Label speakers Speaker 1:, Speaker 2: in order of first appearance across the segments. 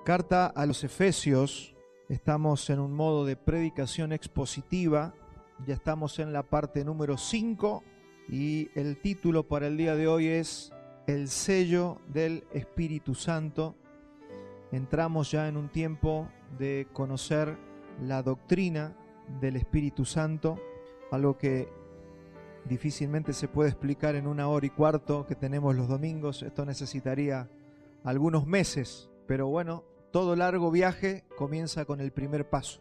Speaker 1: Carta a los Efesios. Estamos en un modo de predicación expositiva. Ya estamos en la parte número 5 y el título para el día de hoy es El sello del Espíritu Santo. Entramos ya en un tiempo de conocer la doctrina del Espíritu Santo, algo que difícilmente se puede explicar en 1 hora y cuarto que tenemos los domingos. Esto necesitaría algunos meses, pero bueno, todo largo viaje comienza con el primer paso.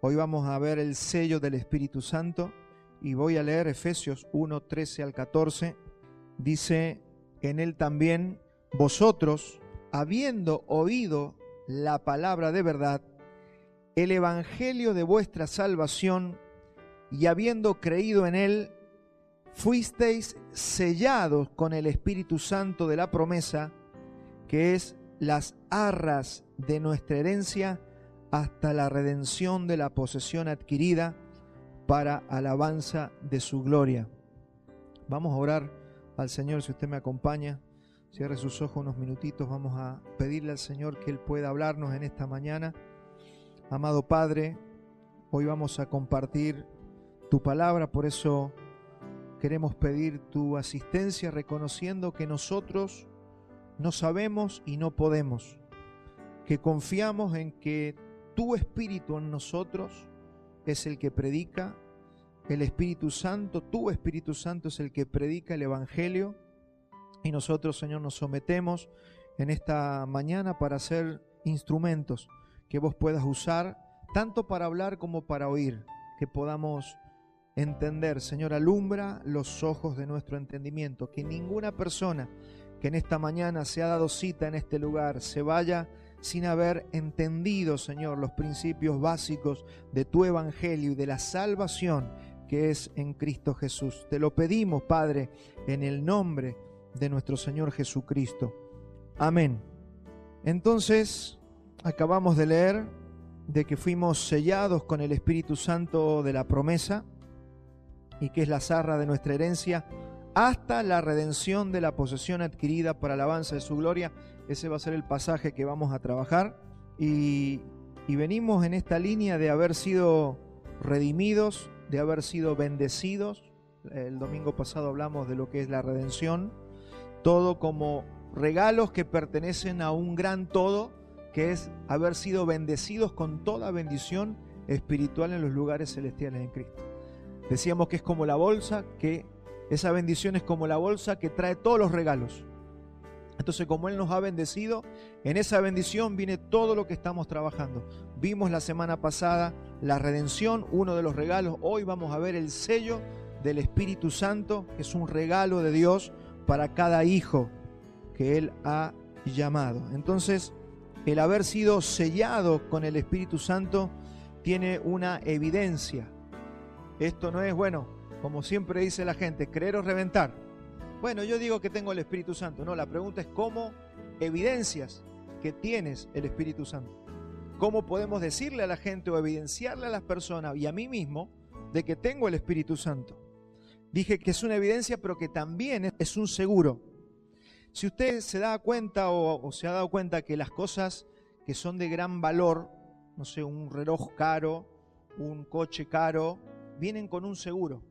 Speaker 1: Hoy vamos a ver el sello del Espíritu Santo y voy a leer Efesios 1, 13 al 14. Dice: en él también vosotros, habiendo oído la palabra de verdad, el evangelio de vuestra salvación, y habiendo creído en él, fuisteis sellados con el Espíritu Santo de la promesa, que es las arras de nuestra herencia hasta la redención de la posesión adquirida para alabanza de su gloria. Vamos a orar al Señor. Si usted me acompaña, cierre sus ojos unos minutitos. Vamos a pedirle al Señor que Él pueda hablarnos en esta mañana. Amado Padre, hoy vamos a compartir tu palabra, por eso queremos pedir tu asistencia, reconociendo que nosotros no sabemos y no podemos, que confiamos en que tu Espíritu en nosotros es el que predica, el Espíritu Santo, tu Espíritu Santo es el que predica el Evangelio, y nosotros, Señor, nos sometemos en esta mañana para ser instrumentos que vos puedas usar, tanto para hablar como para oír, que podamos entender. Señor, alumbra los ojos de nuestro entendimiento, que ninguna persona que en esta mañana se ha dado cita en este lugar se vaya sin haber entendido, Señor, los principios básicos de tu Evangelio y de la salvación que es en Cristo Jesús. Te lo pedimos, Padre, en el nombre de nuestro Señor Jesucristo. Amén. Entonces, acabamos de leer de que fuimos sellados con el Espíritu Santo de la promesa, y que es la arras de nuestra herencia hasta la redención de la posesión adquirida para alabanza de su gloria. Ese va a ser el pasaje que vamos a trabajar, y venimos en esta línea de haber sido redimidos, de haber sido bendecidos. El domingo pasado hablamos de lo que es la redención, todo como regalos que pertenecen a un gran todo, que es haber sido bendecidos con toda bendición espiritual en los lugares celestiales en Cristo. Decíamos que es como la bolsa, que esa bendición es como la bolsa que trae todos los regalos. Entonces, como Él nos ha bendecido, en esa bendición viene todo lo que estamos trabajando. Vimos la semana pasada la redención, uno de los regalos. Hoy vamos a ver el sello del Espíritu Santo, que es un regalo de Dios para cada hijo que Él ha llamado. Entonces, el haber sido sellado con el Espíritu Santo tiene una evidencia. Esto no es, bueno, como siempre dice la gente, creer o reventar. Bueno, yo digo que tengo el Espíritu Santo. No, la pregunta es cómo evidencias que tienes el Espíritu Santo. ¿Cómo podemos decirle a la gente o evidenciarle a las personas y a mí mismo de que tengo el Espíritu Santo? Dije que es una evidencia, pero que también es un seguro. Si usted se da cuenta o se ha dado cuenta que las cosas que son de gran valor, no sé, un reloj caro, un coche caro, vienen con un seguro.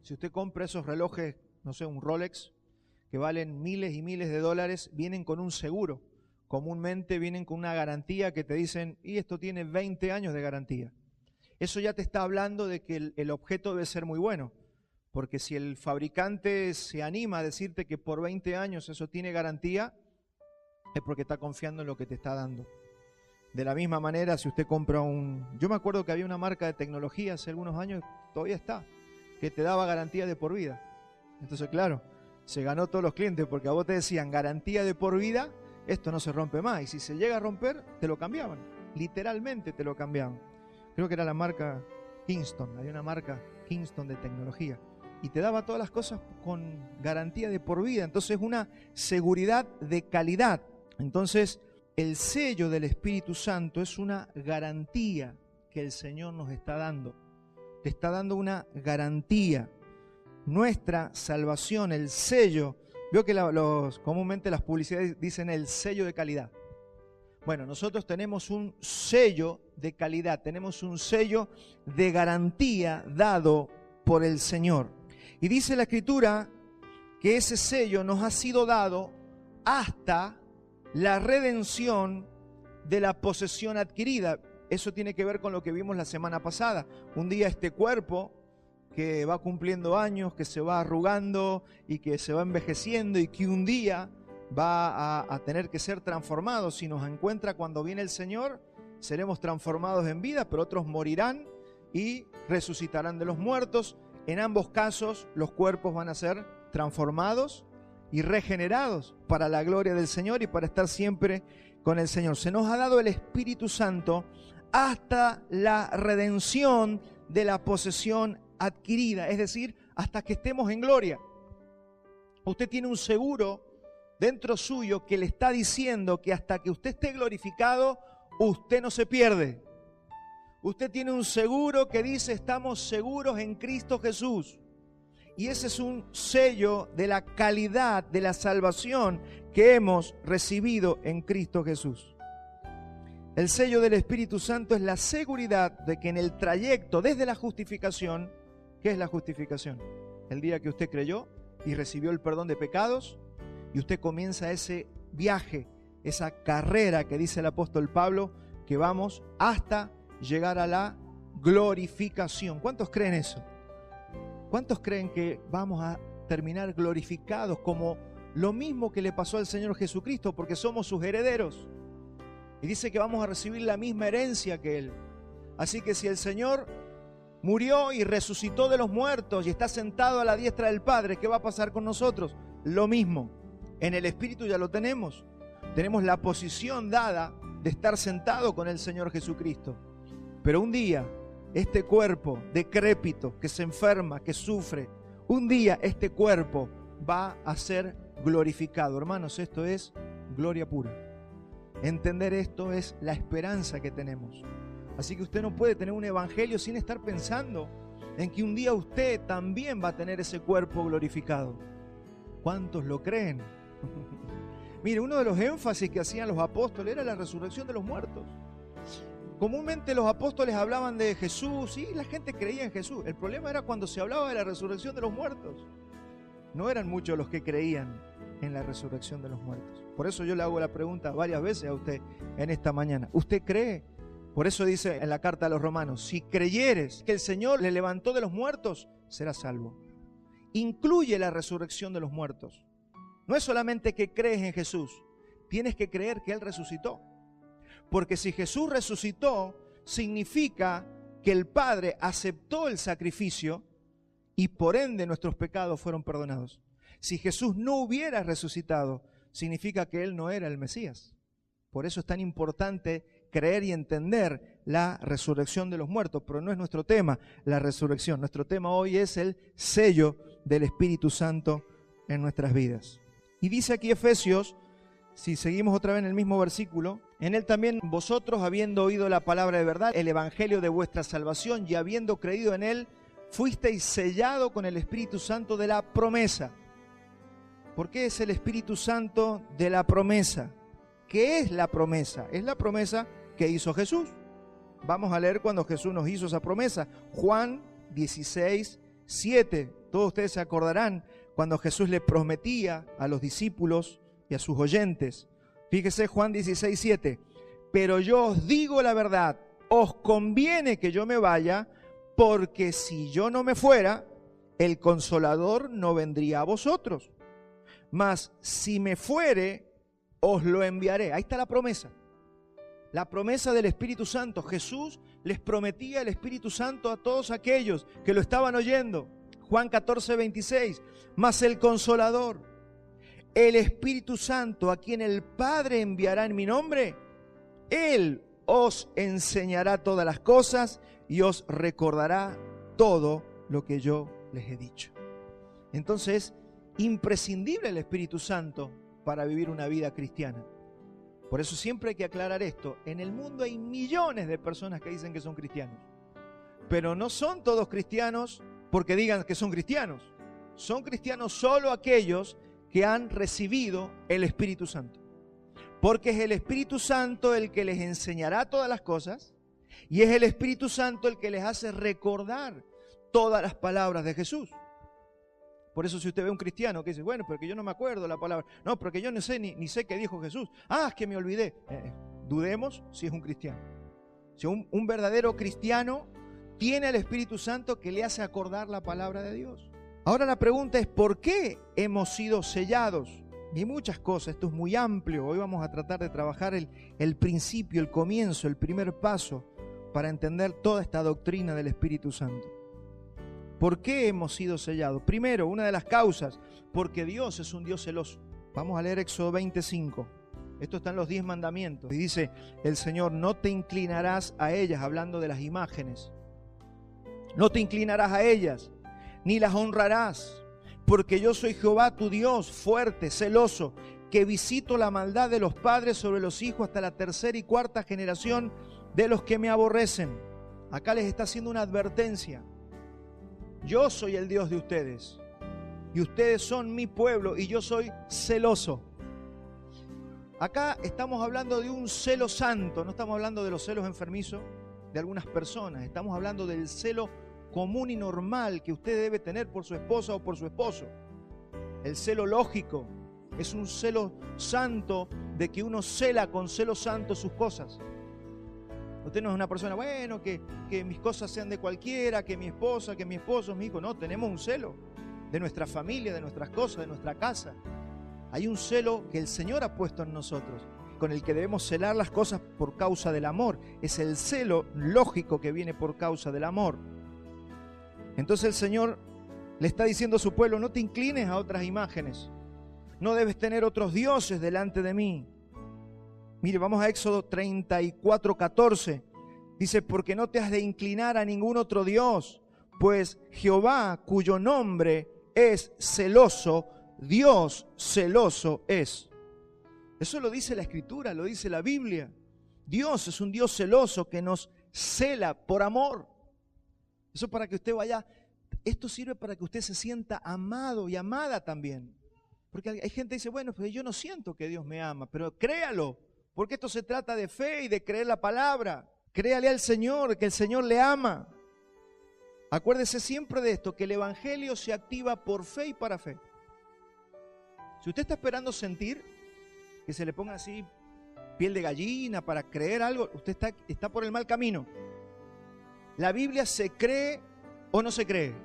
Speaker 1: Si usted compra esos relojes, no sé, un Rolex, que valen miles y miles de dólares, vienen con un seguro. Comúnmente vienen con una garantía que te dicen, y esto tiene 20 años de garantía. Eso ya te está hablando de que el objeto debe ser muy bueno. Porque si el fabricante se anima a decirte que por 20 años eso tiene garantía, es porque está confiando en lo que te está dando. De la misma manera, si usted compra Yo me acuerdo que había una marca de tecnología hace algunos años, todavía está, que te daba garantía de por vida. Entonces, claro, se ganó todos los clientes, porque a vos te decían garantía de por vida, esto no se rompe más. Y si se llega a romper, te lo cambiaban. Literalmente te lo cambiaban. Creo que era la marca Kingston, había una marca Kingston de tecnología. Y te daba todas las cosas con garantía de por vida. Entonces, una seguridad de calidad. Entonces, el sello del Espíritu Santo es una garantía que el Señor nos está dando. Te está dando una garantía. Nuestra salvación, el sello. Veo que comúnmente las publicidades dicen el sello de calidad. Bueno, nosotros tenemos un sello de calidad, tenemos un sello de garantía dado por el Señor. Y dice la Escritura que ese sello nos ha sido dado hasta la redención de la posesión adquirida. Eso tiene que ver con lo que vimos la semana pasada. Un día este cuerpo que va cumpliendo años, que se va arrugando y que se va envejeciendo y que un día va a tener que ser transformado. Si nos encuentra cuando viene el Señor, seremos transformados en vida, pero otros morirán y resucitarán de los muertos. En ambos casos, los cuerpos van a ser transformados y regenerados para la gloria del Señor y para estar siempre con el Señor. Se nos ha dado el Espíritu Santo hasta la redención de la posesión adquirida, es decir, hasta que estemos en gloria. Usted tiene un seguro dentro suyo que le está diciendo que hasta que usted esté glorificado, usted no se pierde. Usted tiene un seguro que dice: estamos seguros en Cristo Jesús. Y ese es un sello de la calidad de la salvación que hemos recibido en Cristo Jesús. El sello del Espíritu Santo es la seguridad de que en el trayecto desde la justificación, ¿qué es la justificación? El día que usted creyó y recibió el perdón de pecados, y usted comienza ese viaje, esa carrera que dice el apóstol Pablo, que vamos hasta llegar a la glorificación. ¿Cuántos creen eso? ¿Cuántos creen que vamos a terminar glorificados como lo mismo que le pasó al Señor Jesucristo, porque somos sus herederos? Y dice que vamos a recibir la misma herencia que Él. Así que si el Señor murió y resucitó de los muertos y está sentado a la diestra del Padre, ¿qué va a pasar con nosotros? Lo mismo. En el Espíritu ya lo tenemos. Tenemos la posición dada de estar sentado con el Señor Jesucristo. Pero un día, este cuerpo decrépito, que se enferma, que sufre, un día este cuerpo va a ser glorificado. Hermanos, esto es gloria pura. Entender esto es la esperanza que tenemos. Así que usted no puede tener un evangelio sin estar pensando en que un día usted también va a tener ese cuerpo glorificado. ¿Cuántos lo creen? Mire, uno de los énfasis que hacían los apóstoles era la resurrección de los muertos. Comúnmente los apóstoles hablaban de Jesús y la gente creía en Jesús. El problema era cuando se hablaba de la resurrección de los muertos. No eran muchos los que creían en la resurrección de los muertos. Por eso yo le hago la pregunta varias veces a usted en esta mañana. ¿Usted cree? Por eso dice en la carta a los Romanos: si creyeres que el Señor le levantó de los muertos, serás salvo. Incluye la resurrección de los muertos. No es solamente que crees en Jesús, tienes que creer que Él resucitó. Porque si Jesús resucitó, significa que el Padre aceptó el sacrificio y por ende nuestros pecados fueron perdonados. Si Jesús no hubiera resucitado, significa que Él no era el Mesías. Por eso es tan importante creer y entender la resurrección de los muertos, pero no es nuestro tema la resurrección. Nuestro tema hoy es el sello del Espíritu Santo en nuestras vidas. Y dice aquí Efesios, si seguimos otra vez en el mismo versículo: en él también vosotros, habiendo oído la palabra de verdad, el evangelio de vuestra salvación, y habiendo creído en él, fuisteis sellado con el Espíritu Santo de la promesa. ¿Por qué es el Espíritu Santo de la promesa? ¿Qué es la promesa? Es la promesa que hizo Jesús. Vamos a leer cuando Jesús nos hizo esa promesa. Juan 16:7. Todos ustedes se acordarán cuando Jesús le prometía a los discípulos y a sus oyentes. Fíjese Juan 16:7. Pero yo os digo la verdad, os conviene que yo me vaya, porque si yo no me fuera, el Consolador no vendría a vosotros. Mas si me fuere, os lo enviaré. Ahí está la promesa. La promesa del Espíritu Santo. Jesús les prometía el Espíritu Santo a todos aquellos que lo estaban oyendo. Juan 14:26. Mas el Consolador, el Espíritu Santo, a quien el Padre enviará en mi nombre, Él os enseñará todas las cosas y os recordará todo lo que yo les he dicho. Entonces, imprescindible el Espíritu Santo para vivir una vida cristiana. Por eso siempre hay que aclarar esto. En el mundo hay millones de personas que dicen que son cristianos, pero no son todos cristianos porque digan que son cristianos. Son cristianos solo aquellos que han recibido el Espíritu Santo. Porque es el Espíritu Santo el que les enseñará todas las cosas y es el Espíritu Santo el que les hace recordar todas las palabras de Jesús. Por eso si usted ve a un cristiano que dice, bueno, pero que yo no me acuerdo la palabra. No, porque yo no sé, ni sé qué dijo Jesús. Ah, es que me olvidé. Dudemos si es un cristiano. Si un verdadero cristiano tiene al Espíritu Santo que le hace acordar la palabra de Dios. Ahora la pregunta es, ¿por qué hemos sido sellados? Y hay muchas cosas, esto es muy amplio. Hoy vamos a tratar de trabajar el principio, el comienzo, el primer paso para entender toda esta doctrina del Espíritu Santo. ¿Por qué hemos sido sellados? Primero, una de las causas, porque Dios es un Dios celoso. Vamos a leer Éxodo 25. Esto está en los 10 mandamientos. Y dice el Señor, no te inclinarás a ellas, hablando de las imágenes. No te inclinarás a ellas, ni las honrarás. Porque yo soy Jehová tu Dios, fuerte, celoso, que visito la maldad de los padres sobre los hijos hasta la tercera y cuarta generación de los que me aborrecen. Acá les está haciendo una advertencia. Yo soy el Dios de ustedes, y ustedes son mi pueblo, y yo soy celoso. Acá estamos hablando de un celo santo, no estamos hablando de los celos enfermizos de algunas personas, estamos hablando del celo común y normal que usted debe tener por su esposa o por su esposo. El celo lógico es un celo santo de que uno cela con celo santo sus cosas. Usted no es una persona, bueno, que mis cosas sean de cualquiera, que mi esposa, que mi esposo, mi hijo. No, tenemos un celo de nuestra familia, de nuestras cosas, de nuestra casa. Hay un celo que el Señor ha puesto en nosotros, con el que debemos celar las cosas por causa del amor. Es el celo lógico que viene por causa del amor. Entonces el Señor le está diciendo a su pueblo, no te inclines a otras imágenes. No debes tener otros dioses delante de mí. Mire, vamos a Éxodo 34:14. Dice, porque no te has de inclinar a ningún otro Dios, pues Jehová, cuyo nombre es celoso, Dios celoso es. Eso lo dice la Escritura, lo dice la Biblia. Dios es un Dios celoso que nos cela por amor. Eso para que usted vaya, esto sirve para que usted se sienta amado y amada también. Porque hay gente que dice, bueno, pues yo no siento que Dios me ama, pero créalo, porque esto se trata de fe y de creer la palabra. Créale al Señor, que el Señor le ama. Acuérdese siempre de esto, que el Evangelio se activa por fe y para fe. Si usted está esperando sentir, que se le ponga así piel de gallina para creer algo, usted está por el mal camino. La Biblia se cree o no se cree.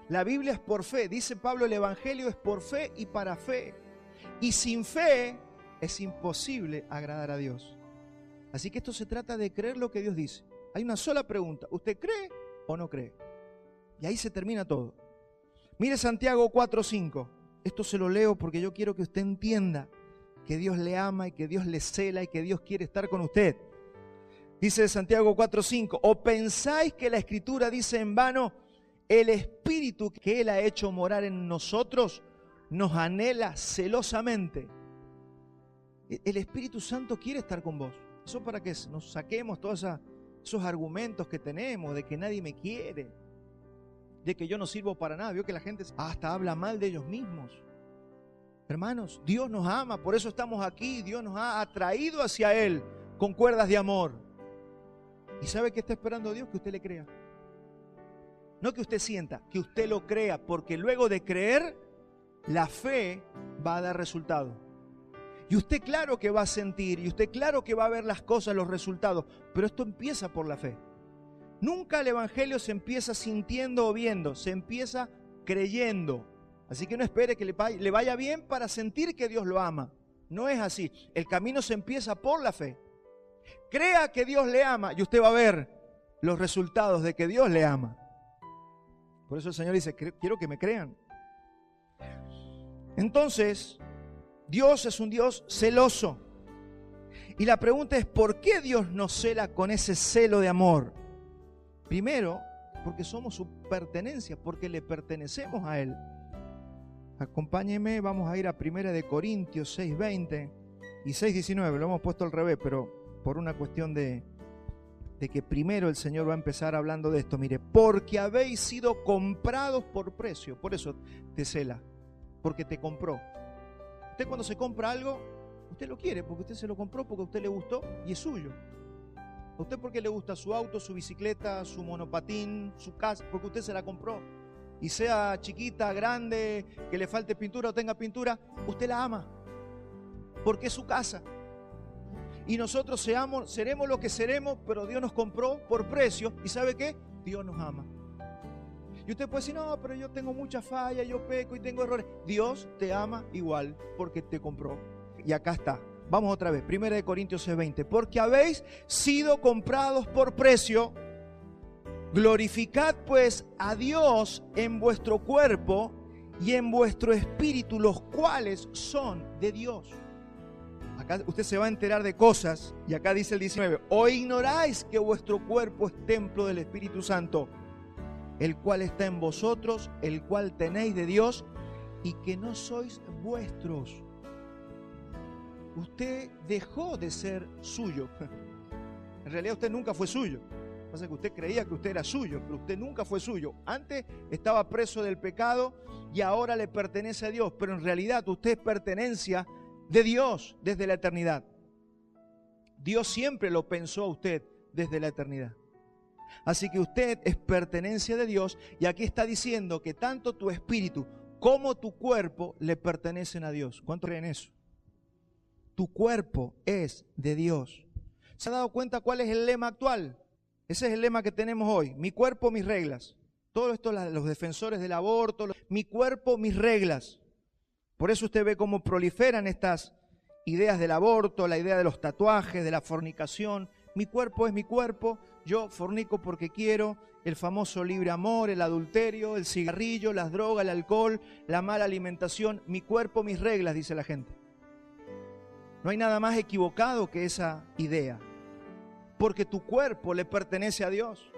Speaker 1: La Biblia es por fe. Dice Pablo, el Evangelio es por fe y para fe. Y sin fe es imposible agradar a Dios. Así que esto se trata de creer lo que Dios dice. Hay una sola pregunta. ¿Usted cree o no cree? Y ahí se termina todo. Mire Santiago 4:5. Esto se lo leo porque yo quiero que usted entienda que Dios le ama y que Dios le cela y que Dios quiere estar con usted. Dice Santiago 4:5, ¿o pensáis que la Escritura dice en vano, el Espíritu que Él ha hecho morar en nosotros nos anhela celosamente? El Espíritu Santo quiere estar con vos. Eso para que nos saquemos todos esos argumentos que tenemos de que nadie me quiere, de que yo no sirvo para nada. Veo que la gente hasta habla mal de ellos mismos. Hermanos, Dios nos ama, por eso estamos aquí. Dios nos ha atraído hacia Él con cuerdas de amor. ¿Y sabe qué está esperando Dios? Que usted le crea. No que usted sienta, que usted lo crea, porque luego de creer, la fe va a dar resultado. Y usted claro que va a sentir, y usted claro que va a ver las cosas, los resultados, pero esto empieza por la fe. Nunca el Evangelio se empieza sintiendo o viendo, se empieza creyendo. Así que no espere que le vaya bien para sentir que Dios lo ama. No es así. El camino se empieza por la fe. Crea que Dios le ama y usted va a ver los resultados de que Dios le ama. Por eso el Señor dice, quiero que me crean. Entonces, Dios es un Dios celoso. Y la pregunta es, ¿por qué Dios nos cela con ese celo de amor? Primero, porque somos su pertenencia, porque le pertenecemos a Él. Acompáñeme, vamos a ir a 1 Corintios 6:20 y 6:19. Lo hemos puesto al revés, pero por una cuestión de que primero el Señor va a empezar hablando de esto. Mire, porque habéis sido comprados por precio. Por eso te cela, porque te compró. Usted cuando se compra algo, Usted lo quiere porque usted se lo compró, porque a usted le gustó y es suyo. ¿A usted por qué le gusta su auto, su bicicleta, su monopatín, su casa? Porque usted se la compró. Y sea chiquita, grande, que le falte pintura o tenga pintura, usted la ama. Porque es su casa. Y nosotros seremos lo que seremos, pero Dios nos compró por precio. ¿Y sabe qué? Dios nos ama. Y usted puede decir, no, pero yo tengo muchas fallas, yo peco y tengo errores. Dios te ama igual porque te compró. Y acá está. Vamos otra vez. 1 Corintios 6:20. Porque habéis sido comprados por precio. Glorificad pues a Dios en vuestro cuerpo y en vuestro espíritu, los cuales son de Dios. Acá usted se va a enterar de cosas. Y acá dice el 19. ¿O ignoráis que vuestro cuerpo es templo del Espíritu Santo, el cual está en vosotros, el cual tenéis de Dios, y que no sois vuestros? Usted dejó de ser suyo. En realidad usted nunca fue suyo. Lo que pasa es que usted creía que usted era suyo, pero usted nunca fue suyo. Antes estaba preso del pecado y ahora le pertenece a Dios, pero en realidad usted es pertenencia de Dios desde la eternidad. Dios siempre lo pensó a usted desde la eternidad. Así que usted es pertenencia de Dios, y aquí está diciendo que tanto tu espíritu como tu cuerpo le pertenecen a Dios. ¿Cuánto creen eso? Tu cuerpo es de Dios. ¿Se ha dado cuenta cuál es el lema actual? Ese es el lema que tenemos hoy. Mi cuerpo, mis reglas. Todo esto los defensores del aborto. Mi cuerpo, mis reglas. Por eso usted ve cómo proliferan estas ideas del aborto, la idea de los tatuajes, de la fornicación. Mi cuerpo es mi cuerpo. Yo fornico porque quiero. El famoso libre amor, el adulterio, el cigarrillo, las drogas, el alcohol, la mala alimentación. Mi cuerpo, mis reglas, dice la gente. No hay nada más equivocado que esa idea. Porque tu cuerpo le pertenece a Dios.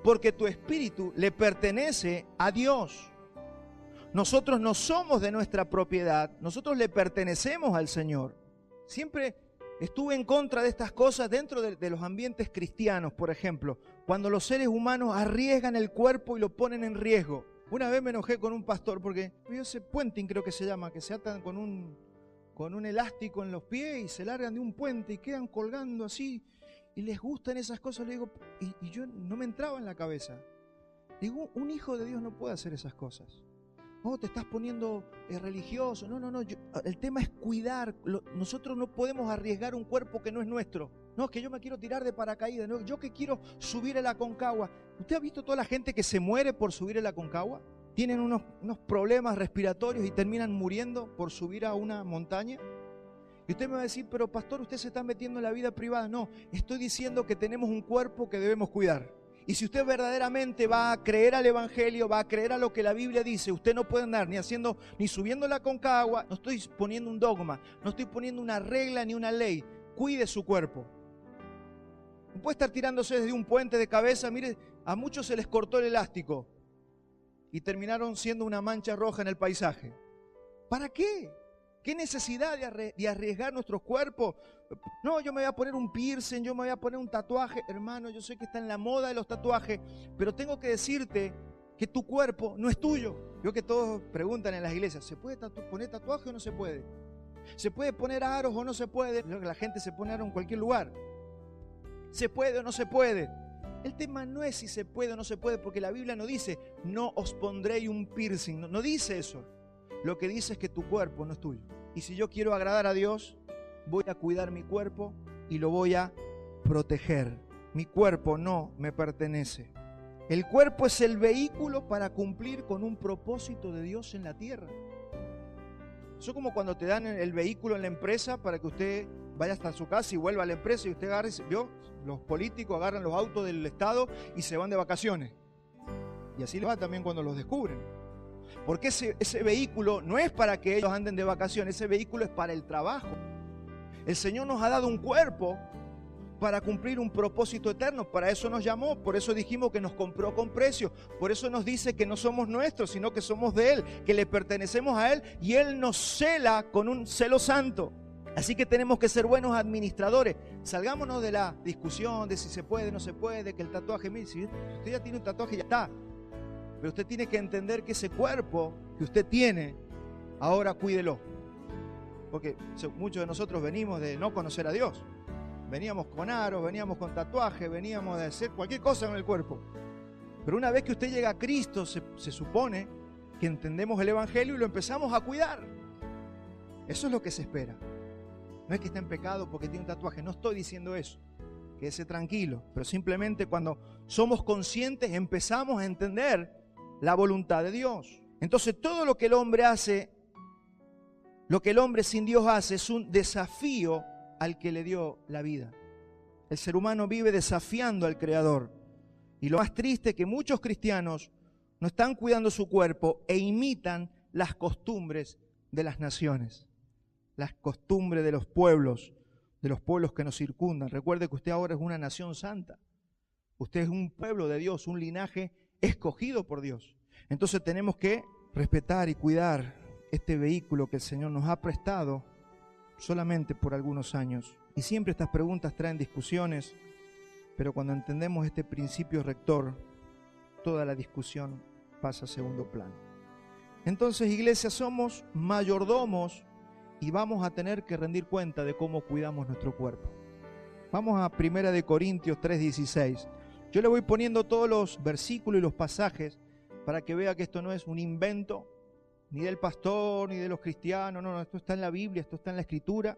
Speaker 1: Porque tu espíritu le pertenece a Dios. Nosotros no somos de nuestra propiedad. Nosotros le pertenecemos al Señor. Siempre estuve en contra de estas cosas dentro de los ambientes cristianos, por ejemplo. Cuando los seres humanos arriesgan el cuerpo y lo ponen en riesgo. Una vez me enojé con un pastor porque vio ese puenting, creo que se llama, que se atan con un elástico en los pies y se largan de un puente y quedan colgando así, y les gustan esas cosas. Le digo, y yo no me entraba en la cabeza. Digo, un hijo de Dios no puede hacer esas cosas. Oh, te estás poniendo religioso. No, el tema es cuidar. Nosotros no podemos arriesgar un cuerpo que no es nuestro. No, es que yo me quiero tirar de paracaídas. No, yo que quiero subir a la Aconcagua. ¿Usted ha visto toda la gente que se muere por subir a la Aconcagua? Tienen unos problemas respiratorios y terminan muriendo por subir a una montaña. Y usted me va a decir, pero pastor, usted se está metiendo en la vida privada. No, estoy diciendo que tenemos un cuerpo que debemos cuidar. Y si usted verdaderamente va a creer al Evangelio, va a creer a lo que la Biblia dice, usted no puede andar ni subiendo la Aconcagua. No estoy poniendo un dogma, no estoy poniendo una regla ni una ley. Cuide su cuerpo. No puede estar tirándose desde un puente de cabeza. Mire, a muchos se les cortó el elástico y terminaron siendo una mancha roja en el paisaje. ¿Para qué? ¿Qué necesidad de arriesgar nuestros cuerpos? No, yo me voy a poner un piercing, yo me voy a poner un tatuaje. Hermano, yo sé que está en la moda de los tatuajes, pero tengo que decirte que tu cuerpo no es tuyo. Veo que todos preguntan en las iglesias, ¿se puede poner tatuaje o no se puede? ¿Se puede poner aros o no se puede? La gente se pone aros en cualquier lugar. ¿Se puede o no se puede? El tema no es si se puede o no se puede, porque la Biblia no dice, no os pondréis un piercing. No dice eso. Lo que dice es que tu cuerpo no es tuyo. Y si yo quiero agradar a Dios, voy a cuidar mi cuerpo y lo voy a proteger. Mi cuerpo no me pertenece. El cuerpo es el vehículo para cumplir con un propósito de Dios en la tierra. Eso es como cuando te dan el vehículo en la empresa para que usted vaya hasta su casa y vuelva a la empresa y usted agarre, ¿vio? Los políticos agarran los autos del Estado y se van de vacaciones. Y así les va también cuando los descubren. Porque ese vehículo no es para que ellos anden de vacaciones, ese vehículo es para el trabajo. El Señor nos ha dado un cuerpo para cumplir un propósito eterno. Para eso nos llamó, por eso dijimos que nos compró con precio. Por eso nos dice que no somos nuestros, sino que somos de Él, que le pertenecemos a Él y Él nos cela con un celo santo. Así que tenemos que ser buenos administradores. Salgámonos de la discusión de si se puede o no se puede, que el tatuaje, mire, si usted ya tiene un tatuaje ya está. Pero usted tiene que entender que ese cuerpo que usted tiene, ahora cuídelo. porque muchos de nosotros venimos de no conocer a Dios. Veníamos con aros, veníamos con tatuajes, veníamos de hacer cualquier cosa con el cuerpo. Pero una vez que usted llega a Cristo, se supone que entendemos el Evangelio y lo empezamos a cuidar. Eso es lo que se espera. No es que esté en pecado porque tiene un tatuaje, no estoy diciendo eso. Quédese tranquilo, pero simplemente cuando somos conscientes empezamos a entender la voluntad de Dios. Entonces todo lo que el hombre hace, lo que el hombre sin Dios hace, es un desafío al que le dio la vida. El ser humano vive desafiando al Creador. Y lo más triste es que muchos cristianos no están cuidando su cuerpo e imitan las costumbres de las naciones, las costumbres de los pueblos que nos circundan. Recuerde que usted ahora es una nación santa. Usted es un pueblo de Dios, un linaje escogido por Dios. Entonces tenemos que respetar y cuidar este vehículo que el Señor nos ha prestado solamente por algunos años. Y siempre estas preguntas traen discusiones, pero cuando entendemos este principio rector, toda la discusión pasa a segundo plano. Entonces, iglesia, somos mayordomos y vamos a tener que rendir cuenta de cómo cuidamos nuestro cuerpo. Vamos a 1 Corintios 3:16. Yo le voy poniendo todos los versículos y los pasajes para que vea que esto no es un invento ni del pastor ni de los cristianos. No, esto está en la Biblia, esto está en la Escritura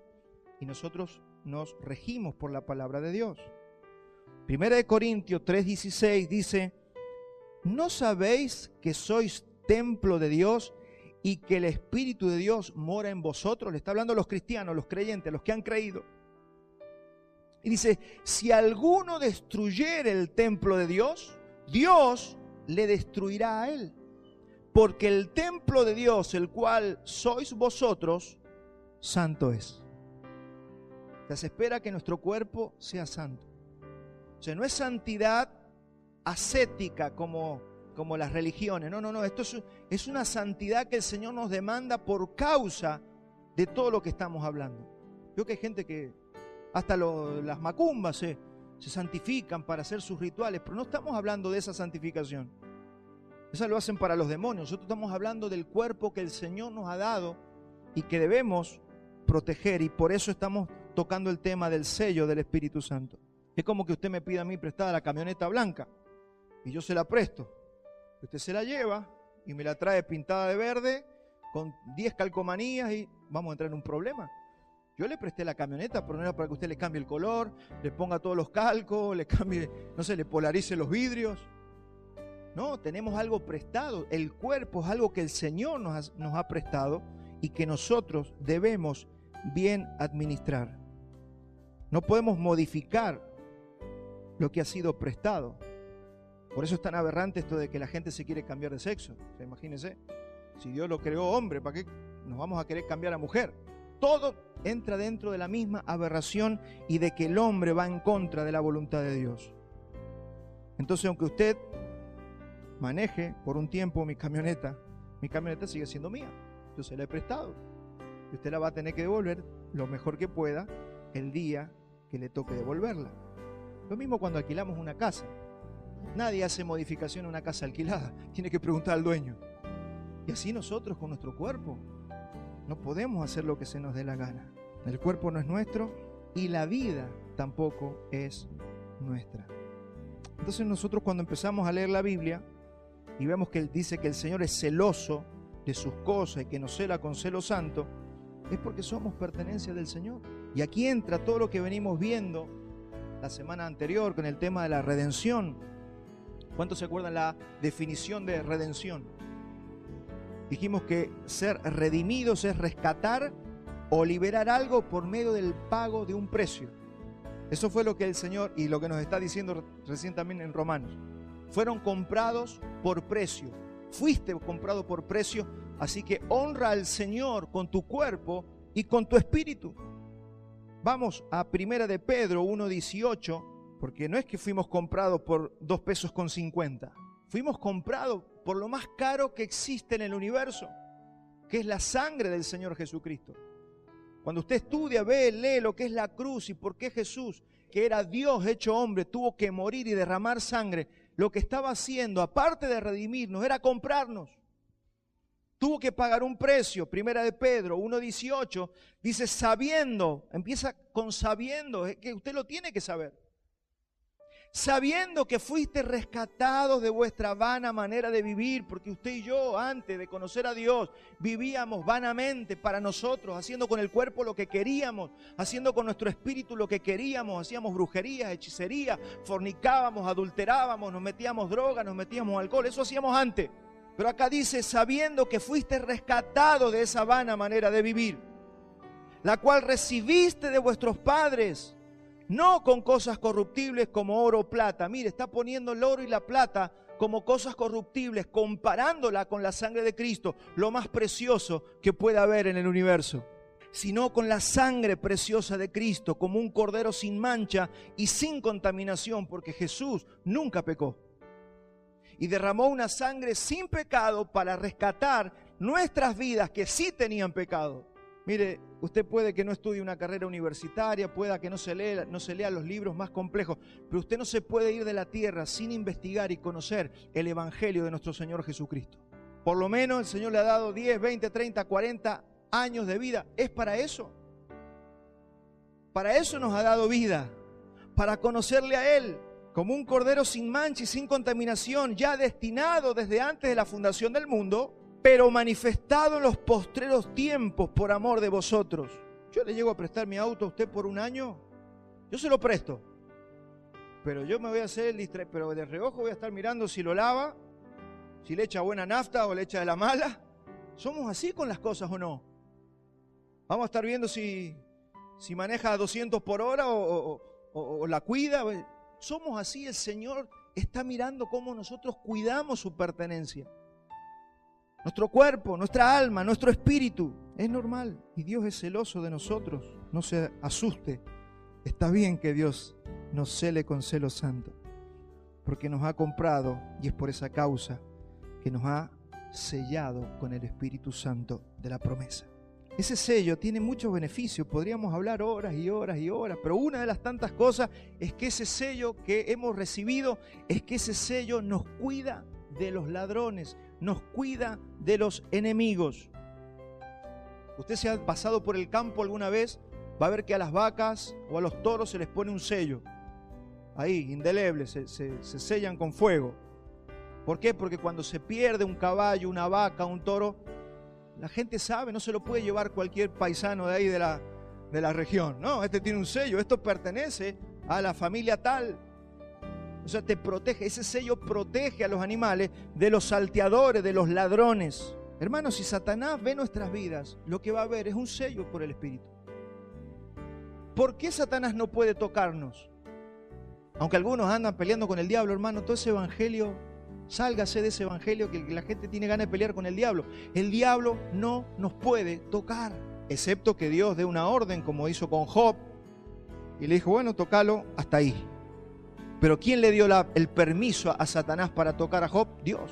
Speaker 1: y nosotros nos regimos por la palabra de Dios. 1 Corintios 3:16 dice: ¿no sabéis que sois templo de Dios y que el Espíritu de Dios mora en vosotros? Le está hablando a los cristianos, los creyentes, los que han creído. Y dice: si alguno destruyere el templo de Dios, Dios le destruirá a él. Porque el templo de Dios, el cual sois vosotros, santo es. O sea, se espera que nuestro cuerpo sea santo. O sea, no es santidad ascética como las religiones. No, esto es una santidad que el Señor nos demanda por causa de todo lo que estamos hablando. Yo que hay gente que hasta las macumbas se santifican para hacer sus rituales, pero no estamos hablando de esa santificación. Eso lo hacen para los demonios. Nosotros estamos hablando del cuerpo que el Señor nos ha dado y que debemos proteger, y por eso estamos tocando el tema del sello del Espíritu Santo. Es como que usted me pida a mí prestada la camioneta blanca y yo se la presto. Usted se la lleva y me la trae pintada de verde con 10 calcomanías y vamos a entrar en un problema. Yo le presté la camioneta, pero no era para que usted le cambie el color, le ponga todos los calcos, le cambie, no sé, le polarice los vidrios. No, tenemos algo prestado. El cuerpo es algo que el Señor nos ha prestado y que nosotros debemos bien administrar. No podemos modificar lo que ha sido prestado. Por eso es tan aberrante esto de que la gente se quiere cambiar de sexo. O sea, imagínense, si Dios lo creó hombre, ¿para qué nos vamos a querer cambiar a mujer? Todo entra dentro de la misma aberración y de que el hombre va en contra de la voluntad de Dios. Entonces, aunque usted maneje por un tiempo mi camioneta sigue siendo mía. Yo se la he prestado. Y usted la va a tener que devolver lo mejor que pueda el día que le toque devolverla. Lo mismo cuando alquilamos una casa. Nadie hace modificación en una casa alquilada. Tiene que preguntar al dueño. Y así nosotros con nuestro cuerpo no podemos hacer lo que se nos dé la gana. El cuerpo no es nuestro y la vida tampoco es nuestra. Entonces nosotros cuando empezamos a leer la Biblia y vemos que Él dice que el Señor es celoso de sus cosas y que nos cela con celo santo, es porque somos pertenencia del Señor. Y aquí entra todo lo que venimos viendo la semana anterior con el tema de la redención. ¿Cuántos se acuerdan la definición de redención? Dijimos que ser redimidos es rescatar o liberar algo por medio del pago de un precio. Eso fue lo que el Señor y lo que nos está diciendo recién también en Romanos. Fueron comprados por precio. Fuiste comprado por precio, así que honra al Señor con tu cuerpo y con tu espíritu. Vamos a 1 de Pedro 1:18. Porque no es que fuimos comprados por 2.50 pesos. Fuimos comprados por lo más caro que existe en el universo, que es la sangre del Señor Jesucristo. Cuando usted estudia, lee lo que es la cruz y por qué Jesús, que era Dios hecho hombre, tuvo que morir y derramar sangre, lo que estaba haciendo, aparte de redimirnos, era comprarnos. tuvo que pagar un precio. Primera de Pedro 1:18 dice sabiendo, empieza con sabiendo, es que usted lo tiene que saber. Sabiendo que fuiste rescatados de vuestra vana manera de vivir, porque usted y yo antes de conocer a Dios vivíamos vanamente para nosotros, haciendo con el cuerpo lo que queríamos, haciendo con nuestro espíritu lo que queríamos, hacíamos brujerías, hechicería, fornicábamos, adulterábamos, nos metíamos droga, nos metíamos alcohol, eso hacíamos antes. Pero acá dice, sabiendo que fuiste rescatados de esa vana manera de vivir, la cual recibiste de vuestros padres, no con cosas corruptibles como oro o plata. Mire, está poniendo el oro y la plata como cosas corruptibles, comparándola con la sangre de Cristo, lo más precioso que puede haber en el universo. Sino con la sangre preciosa de Cristo, como un cordero sin mancha y sin contaminación, porque Jesús nunca pecó. Y derramó una sangre sin pecado para rescatar nuestras vidas que sí tenían pecado. Mire, usted puede que no estudie una carrera universitaria, pueda que no se lea los libros más complejos, pero usted no se puede ir de la tierra sin investigar y conocer el Evangelio de nuestro Señor Jesucristo. Por lo menos el Señor le ha dado 10, 20, 30, 40 años de vida. ¿Es para eso? Para eso nos ha dado vida, para conocerle a Él como un cordero sin mancha y sin contaminación, ya destinado desde antes de la fundación del mundo, pero manifestado en los postreros tiempos por amor de vosotros. Yo le llego a prestar mi auto a usted por un año, yo se lo presto, pero yo me voy a hacer el distraído, pero de reojo voy a estar mirando si lo lava, si le echa buena nafta o le echa de la mala. ¿Somos así con las cosas o no? Vamos a estar viendo si maneja a 200 por hora o la cuida. Somos así, el Señor está mirando cómo nosotros cuidamos su pertenencia. Nuestro cuerpo, nuestra alma, nuestro espíritu. Es normal y Dios es celoso de nosotros. No se asuste. Está bien que Dios nos cele con celo santo, porque nos ha comprado y es por esa causa que nos ha sellado con el Espíritu Santo de la promesa. Ese sello tiene muchos beneficios, podríamos hablar horas y horas y horas, pero una de las tantas cosas es que ese sello que hemos recibido, es que ese sello nos cuida de los ladrones, nos cuida de los enemigos. Usted se ha pasado por el campo alguna vez, va a ver que a las vacas o a los toros se les pone un sello, ahí, indeleble, se sellan con fuego. ¿Por qué? Porque cuando se pierde un caballo, una vaca, un toro, la gente sabe, no se lo puede llevar cualquier paisano de ahí de la región. No, este tiene un sello, esto pertenece a la familia tal. O sea, te protege, ese sello protege a los animales de los salteadores, de los ladrones. Hermanos, si Satanás ve nuestras vidas, lo que va a ver es un sello por el Espíritu. ¿Por qué Satanás no puede tocarnos? Aunque algunos andan peleando con el diablo, hermano, todo ese evangelio, sálgase de ese evangelio que la gente tiene ganas de pelear con el diablo. El diablo no nos puede tocar, excepto que Dios dé una orden como hizo con Job y le dijo, bueno, tócalo hasta ahí. Pero ¿quién le dio el permiso a Satanás para tocar a Job? Dios.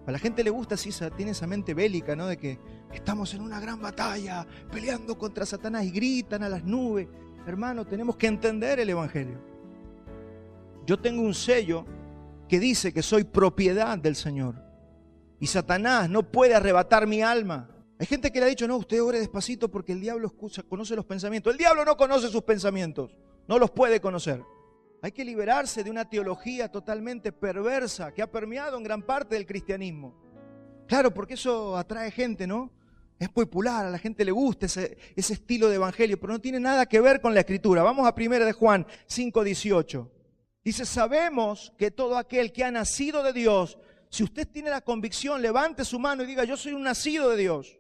Speaker 1: A la gente le gusta así, tiene esa mente bélica, ¿no? De que estamos en una gran batalla peleando contra Satanás y gritan a las nubes. Hermano, tenemos que entender el evangelio. Yo tengo un sello que dice que soy propiedad del Señor y Satanás no puede arrebatar mi alma. Hay gente que le ha dicho, no, usted ore despacito porque el diablo conoce los pensamientos. El diablo no conoce sus pensamientos, no los puede conocer. Hay que liberarse de una teología totalmente perversa que ha permeado en gran parte del cristianismo. Claro, porque eso atrae gente, ¿no? Es popular, a la gente le gusta ese estilo de evangelio, pero no tiene nada que ver con la Escritura. Vamos a 1 de Juan 5:18. Dice, sabemos que todo aquel que ha nacido de Dios, si usted tiene la convicción, levante su mano y diga, yo soy un nacido de Dios.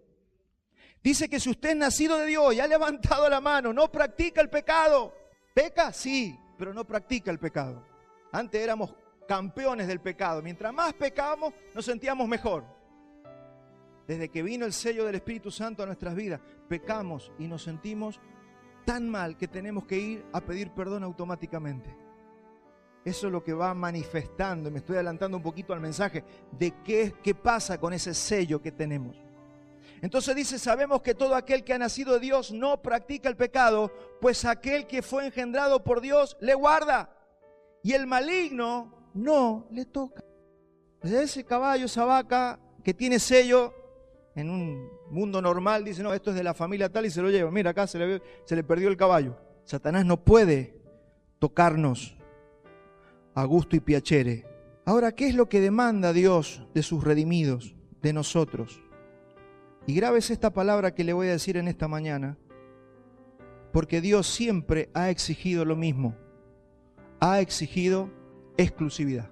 Speaker 1: Dice que si usted es nacido de Dios y ha levantado la mano, no practica el pecado. ¿Peca? Sí, pero no practica el pecado. Antes éramos campeones del pecado. Mientras más pecábamos, nos sentíamos mejor. Desde que vino el sello del Espíritu Santo a nuestras vidas, pecamos y nos sentimos tan mal que tenemos que ir a pedir perdón automáticamente. Eso es lo que va manifestando, y me estoy adelantando un poquito al mensaje, de qué pasa con ese sello que tenemos. Entonces dice, sabemos que todo aquel que ha nacido de Dios no practica el pecado, pues aquel que fue engendrado por Dios le guarda, y el maligno no le toca. Ese caballo, esa vaca, que tiene sello, en un mundo normal dice, no, esto es de la familia tal y se lo lleva. Mira, acá se le perdió el caballo. Satanás no puede tocarnos a gusto y piacere. Ahora, ¿qué es lo que demanda Dios de sus redimidos, de nosotros? Y grábese esta palabra que le voy a decir en esta mañana, porque Dios siempre ha exigido lo mismo. Ha exigido exclusividad.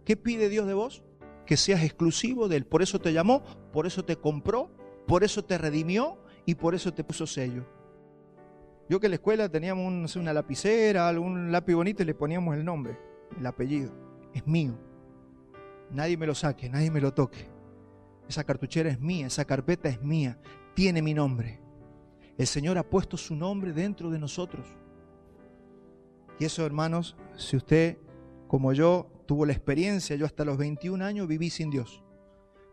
Speaker 1: ¿Qué pide Dios de vos? Que seas exclusivo de Él. Por eso te llamó, por eso te compró, por eso te redimió y por eso te puso sello. Yo que en la escuela teníamos una lapicera, algún lápiz bonito y le poníamos el nombre, el apellido. Es mío. Nadie me lo saque, nadie me lo toque. Esa cartuchera es mía, esa carpeta es mía. Tiene mi nombre. El Señor ha puesto su nombre dentro de nosotros. Y eso, hermanos, si usted, como yo, tuvo la experiencia, yo hasta los 21 años viví sin Dios.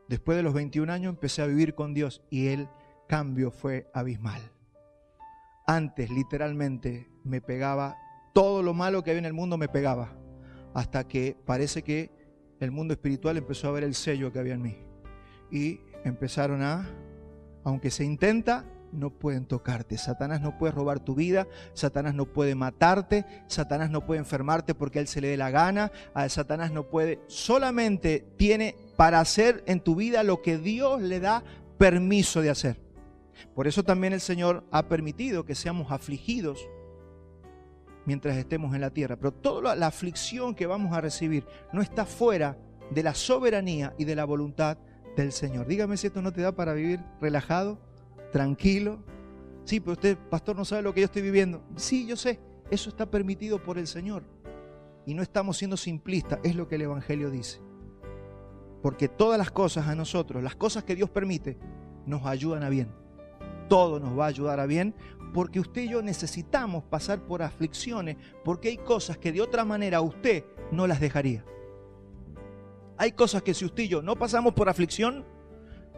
Speaker 1: Después de los 21 años empecé a vivir con Dios y el cambio fue abismal. Antes, literalmente, me pegaba, todo lo malo que había en el mundo me pegaba, hasta que parece que el mundo espiritual empezó a ver el sello que había en mí. Y empezaron aunque se intenta, no pueden tocarte. Satanás no puede robar tu vida, Satanás no puede matarte, Satanás no puede enfermarte porque a él se le dé la gana, a Satanás no puede, solamente tiene para hacer en tu vida lo que Dios le da permiso de hacer. Por eso también el Señor ha permitido que seamos afligidos mientras estemos en la tierra. Pero toda la aflicción que vamos a recibir no está fuera de la soberanía y de la voluntad del Señor. Dígame si esto no te da para vivir relajado, tranquilo. Sí, pero usted, pastor, no sabe lo que yo estoy viviendo. Sí, yo sé, eso está permitido por el Señor. Y no estamos siendo simplistas, es lo que el Evangelio dice. Porque todas las cosas a nosotros, las cosas que Dios permite, nos ayudan a bien. Todo nos va a ayudar a bien, porque usted y yo necesitamos pasar por aflicciones, porque hay cosas que de otra manera usted no las dejaría. Hay cosas que si usted y yo no pasamos por aflicción,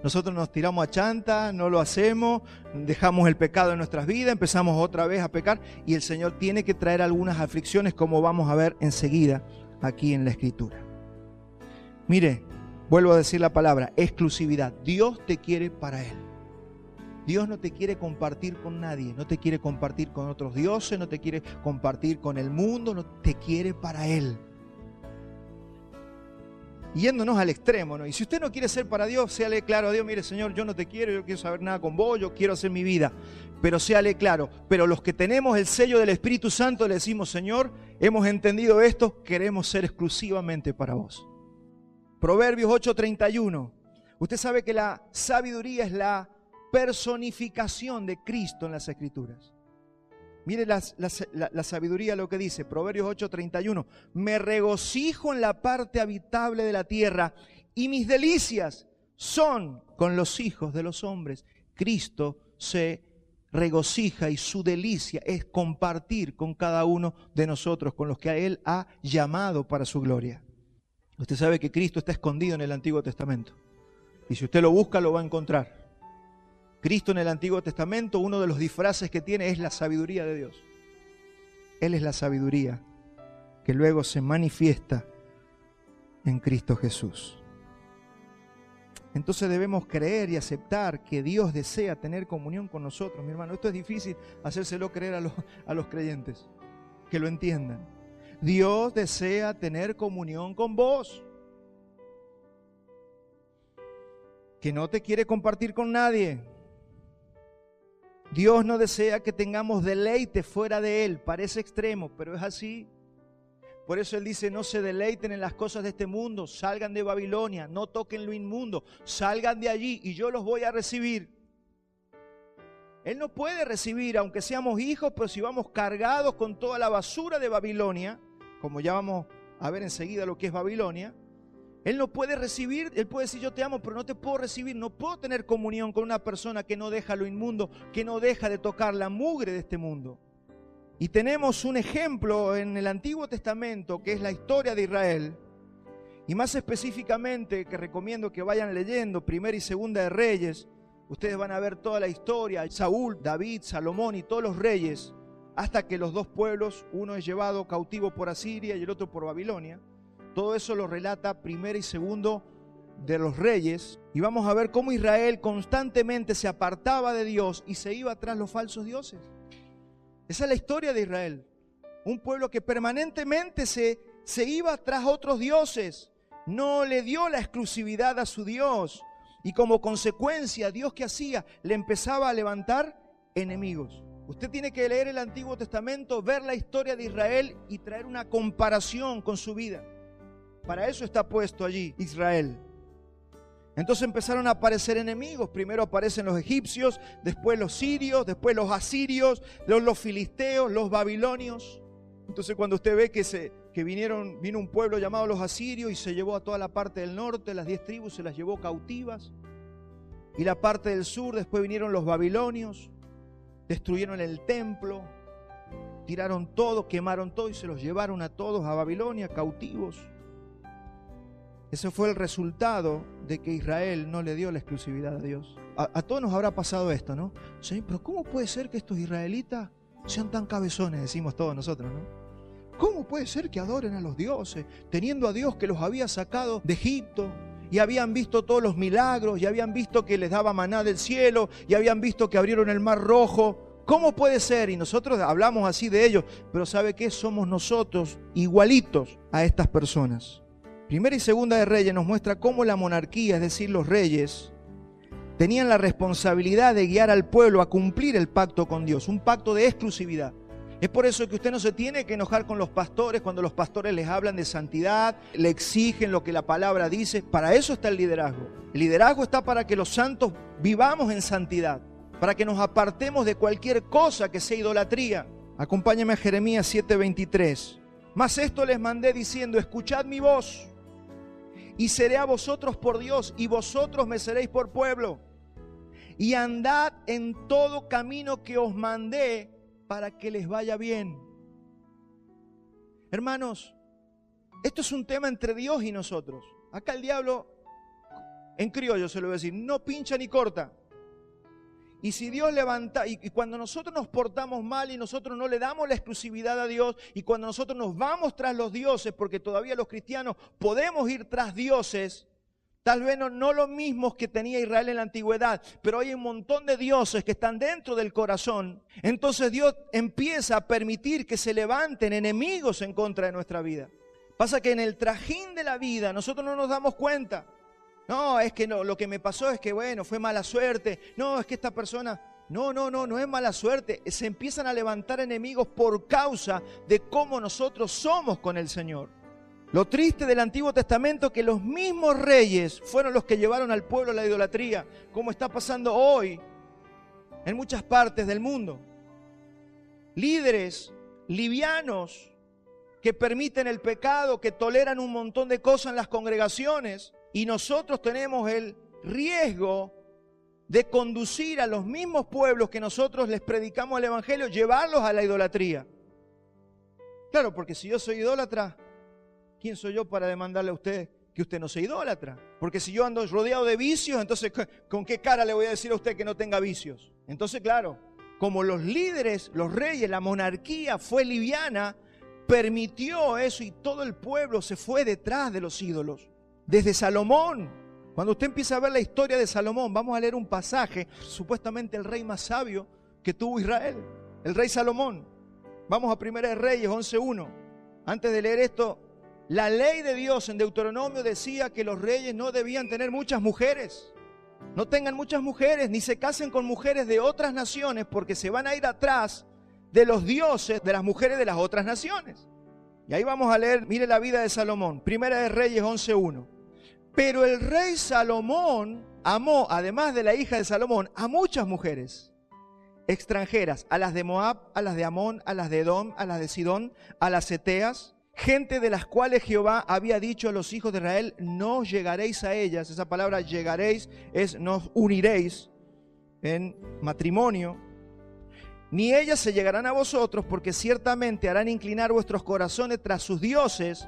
Speaker 1: nosotros nos tiramos a chanta, no lo hacemos, dejamos el pecado en nuestras vidas, empezamos otra vez a pecar y el Señor tiene que traer algunas aflicciones, como vamos a ver enseguida aquí en la Escritura. Mire, vuelvo a decir la palabra, exclusividad. Dios te quiere para Él. Dios no te quiere compartir con nadie, no te quiere compartir con otros dioses, no te quiere compartir con el mundo, no te quiere para Él. Yéndonos al extremo, ¿no? Y si usted no quiere ser para Dios, séale claro a Dios, mire Señor, yo no te quiero, yo no quiero saber nada con vos, yo quiero hacer mi vida. Pero séale claro, pero los que tenemos el sello del Espíritu Santo le decimos, Señor, hemos entendido esto, queremos ser exclusivamente para vos. Proverbios 8:31. Usted sabe que la sabiduría es la personificación de Cristo en las Escrituras. Mire la sabiduría lo que dice, Proverbios 8:31. Me regocijo en la parte habitable de la tierra y mis delicias son con los hijos de los hombres. Cristo se regocija y su delicia es compartir con cada uno de nosotros, con los que a Él ha llamado para su gloria. Usted sabe que Cristo está escondido en el Antiguo Testamento. Y si usted lo busca, lo va a encontrar. Cristo en el Antiguo Testamento, uno de los disfraces que tiene es la sabiduría de Dios. Él es la sabiduría que luego se manifiesta en Cristo Jesús. Entonces debemos creer y aceptar que Dios desea tener comunión con nosotros, mi hermano. Esto es difícil hacérselo creer a los creyentes, que lo entiendan. Dios desea tener comunión con vos. Que no te quiere compartir con nadie. Dios no desea que tengamos deleite fuera de Él. Parece extremo, pero es así. Por eso Él dice, no se deleiten en las cosas de este mundo, salgan de Babilonia, no toquen lo inmundo, salgan de allí y yo los voy a recibir. Él no puede recibir, aunque seamos hijos, pero si vamos cargados con toda la basura de Babilonia, como ya vamos a ver enseguida lo que es Babilonia, Él no puede recibir, Él puede decir yo te amo, pero no te puedo recibir, no puedo tener comunión con una persona que no deja lo inmundo, que no deja de tocar la mugre de este mundo. Y tenemos un ejemplo en el Antiguo Testamento, que es la historia de Israel, y más específicamente, que recomiendo que vayan leyendo Primera y Segunda de Reyes. Ustedes van a ver toda la historia, Saúl, David, Salomón y todos los reyes, hasta que los dos pueblos, uno es llevado cautivo por Asiria y el otro por Babilonia. Todo eso lo relata Primera y Segundo de los reyes y vamos a ver cómo Israel constantemente se apartaba de Dios y se iba tras los falsos dioses. Esa es la historia de Israel. Un pueblo que permanentemente se iba tras otros dioses. No le dio la exclusividad a su Dios. Y como consecuencia, Dios, ¿qué hacía? Le empezaba a levantar enemigos. Usted tiene que leer el Antiguo Testamento, ver la historia de Israel y traer una comparación con su vida. Para eso está puesto allí Israel. Entonces empezaron a aparecer enemigos. Primero aparecen los egipcios, después los sirios, después los asirios, los filisteos, los babilonios. Entonces cuando usted ve que vino un pueblo llamado los asirios y se llevó a toda la parte del norte, las 10 tribus se las llevó cautivas. Y la parte del sur, después vinieron los babilonios, destruyeron el templo, tiraron todo, quemaron todo y se los llevaron a todos a Babilonia cautivos. Ese fue el resultado de que Israel no le dio la exclusividad a Dios. A todos nos habrá pasado esto, ¿no? Sí, pero ¿cómo puede ser que estos israelitas sean tan cabezones? Decimos todos nosotros, ¿no? ¿Cómo puede ser que adoren a los dioses, teniendo a Dios que los había sacado de Egipto? Y habían visto todos los milagros, y habían visto que les daba maná del cielo, y habían visto que abrieron el mar rojo. ¿Cómo puede ser? Y nosotros hablamos así de ellos, pero ¿sabe qué? Somos nosotros igualitos a estas personas. Primera y Segunda de Reyes nos muestra cómo la monarquía, es decir, los reyes, tenían la responsabilidad de guiar al pueblo a cumplir el pacto con Dios, un pacto de exclusividad. Es por eso que usted no se tiene que enojar con los pastores cuando los pastores les hablan de santidad, le exigen lo que la palabra dice. Para eso está el liderazgo. El liderazgo está para que los santos vivamos en santidad, para que nos apartemos de cualquier cosa que sea idolatría. Acompáñame a Jeremías 7:23. Mas esto les mandé diciendo, escuchad mi voz, y seré a vosotros por Dios, y vosotros me seréis por pueblo. Y andad en todo camino que os mandé, para que les vaya bien. Hermanos, esto es un tema entre Dios y nosotros. Acá el diablo, en criollo se lo voy a decir, no pincha ni corta. Y si Dios levanta, y cuando nosotros nos portamos mal y nosotros no le damos la exclusividad a Dios, y cuando nosotros nos vamos tras los dioses, porque todavía los cristianos podemos ir tras dioses, tal vez no los mismos que tenía Israel en la antigüedad, pero hay un montón de dioses que están dentro del corazón. Entonces Dios empieza a permitir que se levanten enemigos en contra de nuestra vida. Pasa que en el trajín de la vida nosotros no nos damos cuenta. No, es que no, lo que me pasó es que bueno, fue mala suerte. No, es que esta persona... No es mala suerte. Se empiezan a levantar enemigos por causa de cómo nosotros somos con el Señor. Lo triste del Antiguo Testamento es que los mismos reyes fueron los que llevaron al pueblo a la idolatría, como está pasando hoy en muchas partes del mundo. Líderes livianos que permiten el pecado, que toleran un montón de cosas en las congregaciones, y nosotros tenemos el riesgo de conducir a los mismos pueblos que nosotros les predicamos el evangelio, llevarlos a la idolatría. Claro, porque si yo soy idólatra, ¿quién soy yo para demandarle a usted que usted no sea idólatra? Porque si yo ando rodeado de vicios, entonces ¿con qué cara le voy a decir a usted que no tenga vicios? Entonces, claro, como los líderes, los reyes, la monarquía fue liviana, permitió eso y todo el pueblo se fue detrás de los ídolos. Desde Salomón, cuando usted empieza a ver la historia de Salomón, vamos a leer un pasaje, supuestamente el rey más sabio que tuvo Israel, el rey Salomón. Vamos a Primera de Reyes 11:1. Antes de leer esto, la ley de Dios en Deuteronomio decía que los reyes no debían tener muchas mujeres. No tengan muchas mujeres, ni se casen con mujeres de otras naciones, porque se van a ir atrás de los dioses de las mujeres de las otras naciones. Y ahí vamos a leer, mire la vida de Salomón, Primera de Reyes 11:1. Pero el rey Salomón amó, además de la hija de Salomón, a muchas mujeres extranjeras, a las de Moab, a las de Amón, a las de Edom, a las de Sidón, a las Eteas, gente de las cuales Jehová había dicho a los hijos de Israel, no llegaréis a ellas. Esa palabra llegaréis es nos uniréis en matrimonio, ni ellas se llegarán a vosotros, porque ciertamente harán inclinar vuestros corazones tras sus dioses.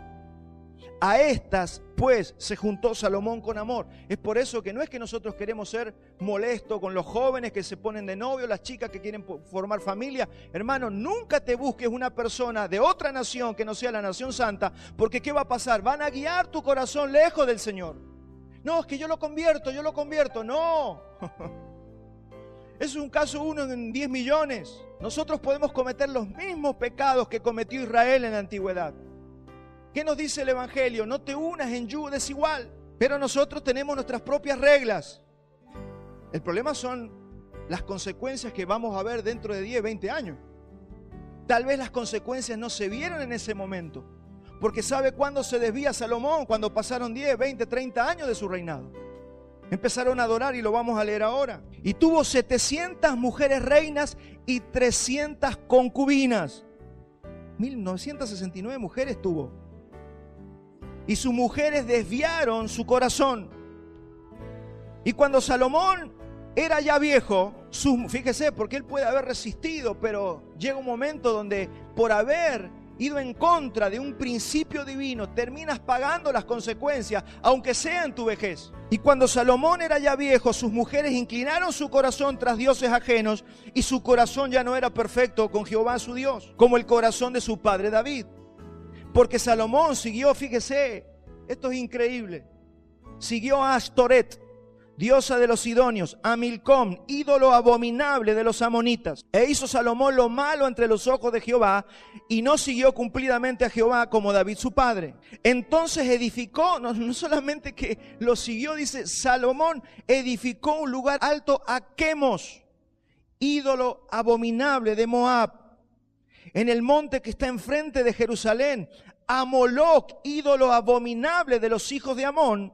Speaker 1: A estas, pues, se juntó Salomón con amor. Es por eso que no es que nosotros queremos ser molestos con los jóvenes que se ponen de novio, las chicas que quieren formar familia. Hermano, nunca te busques una persona de otra nación que no sea la nación santa, porque ¿qué va a pasar? Van a guiar tu corazón lejos del Señor. No, es que yo lo convierto. No. Es un caso 1 en 10 millones. Nosotros podemos cometer los mismos pecados que cometió Israel en la antigüedad. ¿Qué nos dice el Evangelio? No te unas en yugo desigual. Pero nosotros tenemos nuestras propias reglas. El problema son las consecuencias que vamos a ver dentro de 10, 20 años. Tal vez las consecuencias no se vieron en ese momento. Porque ¿sabe cuándo se desvía Salomón? Cuando pasaron 10, 20, 30 años de su reinado. Empezaron a adorar y lo vamos a leer ahora. Y tuvo 700 mujeres reinas y 300 concubinas. 1969 mujeres tuvo. Y sus mujeres desviaron su corazón. Y cuando Salomón era ya viejo, fíjese, porque él puede haber resistido, pero llega un momento donde por haber ido en contra de un principio divino, terminas pagando las consecuencias, aunque sea en tu vejez. Y cuando Salomón era ya viejo, sus mujeres inclinaron su corazón tras dioses ajenos, y su corazón ya no era perfecto con Jehová su Dios, como el corazón de su padre David. Porque Salomón siguió, fíjese, esto es increíble, siguió a Astoret, diosa de los sidonios, a Milcom, ídolo abominable de los amonitas. E hizo Salomón lo malo entre los ojos de Jehová, y no siguió cumplidamente a Jehová como David su padre. Entonces edificó, no solamente que lo siguió, dice, Salomón edificó un lugar alto a Quemos, ídolo abominable de Moab, en el monte que está enfrente de Jerusalén, a Moloc, ídolo abominable de los hijos de Amón.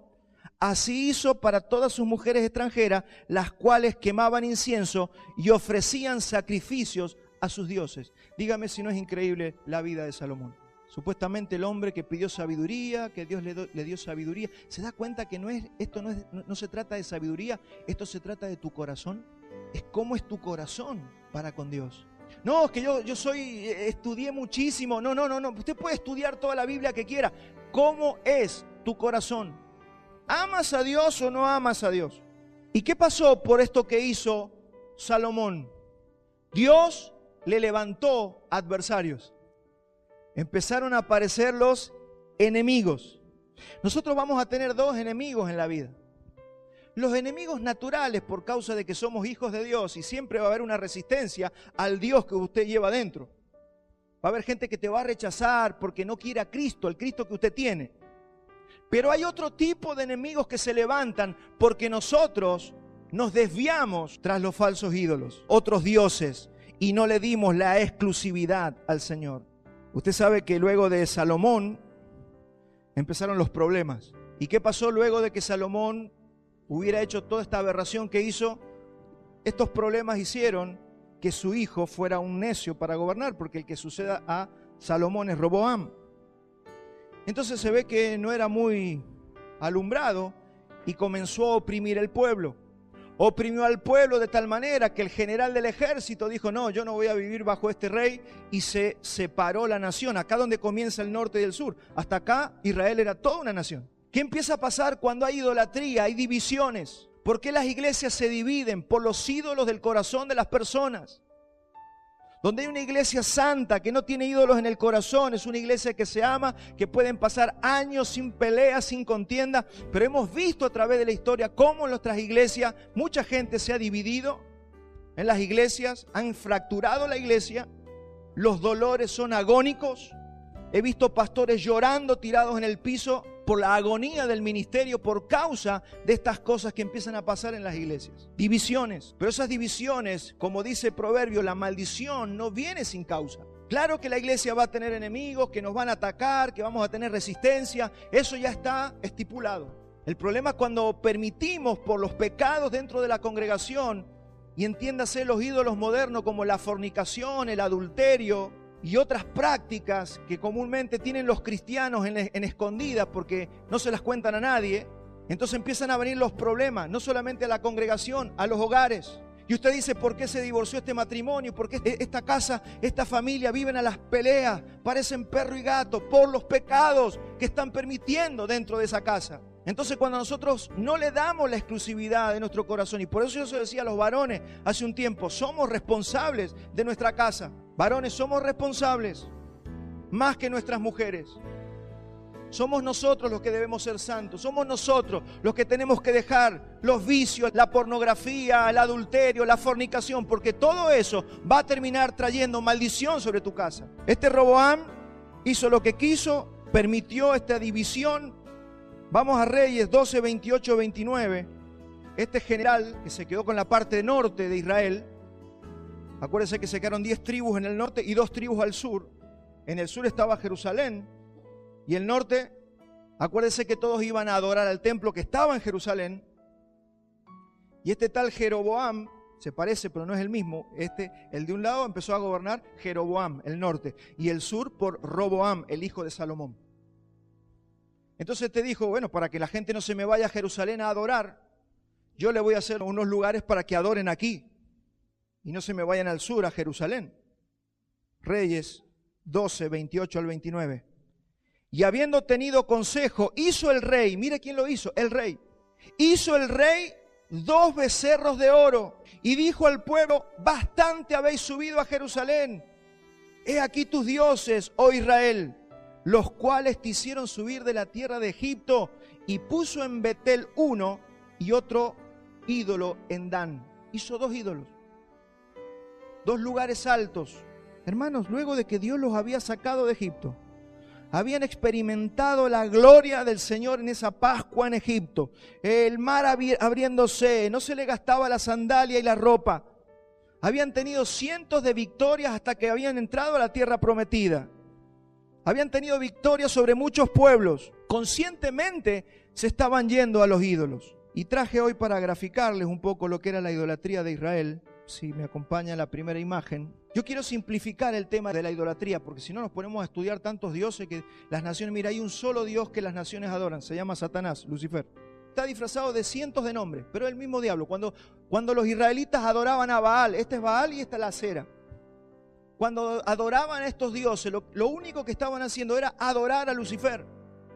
Speaker 1: Así hizo para todas sus mujeres extranjeras, las cuales quemaban incienso y ofrecían sacrificios a sus dioses. Dígame si no es increíble la vida de Salomón. Supuestamente el hombre que pidió sabiduría, que Dios le dio sabiduría. ¿Se da cuenta que no se trata de sabiduría? Esto se trata de tu corazón. Es cómo es tu corazón para con Dios. No, es que yo estudié muchísimo. No. Usted puede estudiar toda la Biblia que quiera. ¿Cómo es tu corazón? ¿Amas a Dios o no amas a Dios? ¿Y qué pasó por esto que hizo Salomón? Dios le levantó adversarios. Empezaron a aparecer los enemigos. Nosotros vamos a tener dos enemigos en la vida. Los enemigos naturales, por causa de que somos hijos de Dios, y siempre va a haber una resistencia al Dios que usted lleva dentro. Va a haber gente que te va a rechazar porque no quiere a Cristo, el Cristo que usted tiene. Pero hay otro tipo de enemigos que se levantan porque nosotros nos desviamos tras los falsos ídolos, otros dioses, y no le dimos la exclusividad al Señor. Usted sabe que luego de Salomón empezaron los problemas. ¿Y qué pasó luego de que Salomón hubiera hecho toda esta aberración que hizo? Estos problemas hicieron que su hijo fuera un necio para gobernar, porque el que suceda a Salomón es Roboam. Entonces se ve que no era muy alumbrado y comenzó a oprimir el pueblo. Oprimió al pueblo de tal manera que el general del ejército dijo, no, yo no voy a vivir bajo este rey, y se separó la nación. Acá donde comienza el norte y el sur, hasta acá Israel era toda una nación. ¿Qué empieza a pasar cuando hay idolatría, hay divisiones? ¿Por qué las iglesias se dividen? Por los ídolos del corazón de las personas. Donde hay una iglesia santa que no tiene ídolos en el corazón, es una iglesia que se ama, que pueden pasar años sin peleas, sin contienda, pero hemos visto a través de la historia cómo en nuestras iglesias mucha gente se ha dividido en las iglesias, han fracturado la iglesia, los dolores son agónicos. He visto pastores llorando tirados en el piso por la agonía del ministerio por causa de estas cosas que empiezan a pasar en las iglesias. Divisiones. Pero esas divisiones, como dice el proverbio, la maldición no viene sin causa. Claro que la iglesia va a tener enemigos, que nos van a atacar, que vamos a tener resistencia. Eso ya está estipulado. El problema es cuando permitimos por los pecados dentro de la congregación, y entiéndase los ídolos modernos como la fornicación, el adulterio y otras prácticas que comúnmente tienen los cristianos en escondidas porque no se las cuentan a nadie. Entonces empiezan a venir los problemas, no solamente a la congregación, a los hogares. Y usted dice, ¿por qué se divorció este matrimonio? ¿Por qué esta casa, esta familia viven a las peleas? Parecen perro y gato por los pecados que están permitiendo dentro de esa casa. Entonces cuando nosotros no le damos la exclusividad de nuestro corazón, y por eso yo se decía a los varones hace un tiempo, somos responsables de nuestra casa. Varones, somos responsables más que nuestras mujeres. Somos nosotros los que debemos ser santos. Somos nosotros los que tenemos que dejar los vicios, la pornografía, el adulterio, la fornicación, porque todo eso va a terminar trayendo maldición sobre tu casa. Este Roboam hizo lo que quiso, permitió esta división. Vamos a Reyes 12, 28, 29. Este general que se quedó con la parte norte de Israel, acuérdense que se quedaron 10 tribus en el norte y 2 tribus al sur. En el sur estaba Jerusalén y el norte, acuérdense que todos iban a adorar al templo que estaba en Jerusalén. Y este tal Jeroboam, se parece pero no es el mismo, el de un lado empezó a gobernar Jeroboam, el norte, y el sur por Roboam, el hijo de Salomón. Entonces te dijo, bueno, para que la gente no se me vaya a Jerusalén a adorar, yo le voy a hacer unos lugares para que adoren aquí y no se me vayan al sur, a Jerusalén. Reyes 12, 28 al 29. Y habiendo tenido consejo, hizo el rey, mire quién lo hizo, el rey. Hizo el rey 2 becerros de oro y dijo al pueblo, bastante habéis subido a Jerusalén. He aquí tus dioses, oh Israel, los cuales te hicieron subir de la tierra de Egipto, y puso en Betel uno y otro ídolo en Dan. Hizo 2 ídolos, 2 lugares altos. Hermanos, luego de que Dios los había sacado de Egipto, habían experimentado la gloria del Señor en esa Pascua en Egipto, el mar abriéndose, no se le gastaba la sandalia y la ropa. Habían tenido cientos de victorias hasta que habían entrado a la tierra prometida. Habían tenido victorias sobre muchos pueblos. Conscientemente se estaban yendo a los ídolos. Y traje hoy para graficarles un poco lo que era la idolatría de Israel. Si me acompaña la primera imagen. Yo quiero simplificar el tema de la idolatría, porque si no nos ponemos a estudiar tantos dioses que las naciones, mira, hay un solo Dios que las naciones adoran, se llama Satanás, Lucifer. Está disfrazado de cientos de nombres, pero es el mismo diablo. Cuando los israelitas adoraban a Baal, este es Baal y esta es la Acera. Cuando adoraban a estos dioses, lo único que estaban haciendo era adorar a Lucifer.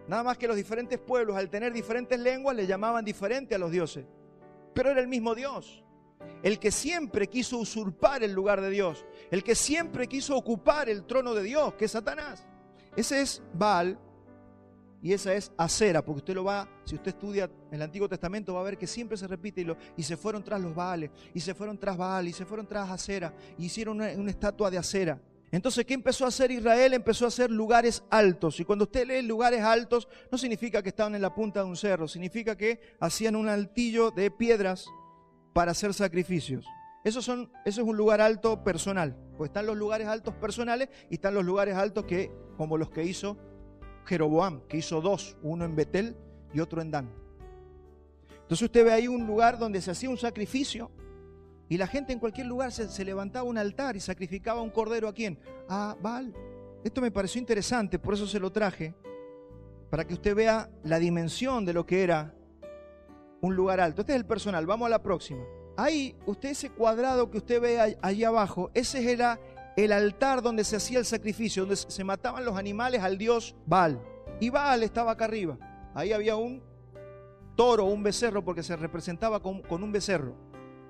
Speaker 1: Nada más que los diferentes pueblos, al tener diferentes lenguas, le llamaban diferente a los dioses. Pero era el mismo Dios. El que siempre quiso usurpar el lugar de Dios. El que siempre quiso ocupar el trono de Dios, que es Satanás. Ese es Baal y esa es Acera, porque si usted estudia el Antiguo Testamento va a ver que siempre se repite y se fueron tras los Baales, y se fueron tras Baal, y se fueron tras Acera, y hicieron una estatua de Acera. Entonces, ¿qué empezó a hacer Israel? Empezó a hacer lugares altos. Y cuando usted lee lugares altos, no significa que estaban en la punta de un cerro, significa que hacían un altillo de piedras para hacer sacrificios. Eso es un lugar alto personal. Pues están los lugares altos personales y están los lugares altos como los que hizo Jeroboam, que hizo 2, uno en Betel y otro en Dan. Entonces usted ve ahí un lugar donde se hacía un sacrificio y la gente en cualquier lugar se levantaba un altar y sacrificaba un cordero. ¿A quién? A Baal. Esto me pareció interesante, por eso se lo traje, para que usted vea la dimensión de lo que era un lugar alto. Este es el personal, vamos a la próxima. Ahí, ese cuadrado que usted ve allí abajo, ese era el altar donde se hacía el sacrificio, donde se mataban los animales al dios Baal. Y Baal estaba acá arriba. Ahí había un toro, un becerro, porque se representaba con un becerro.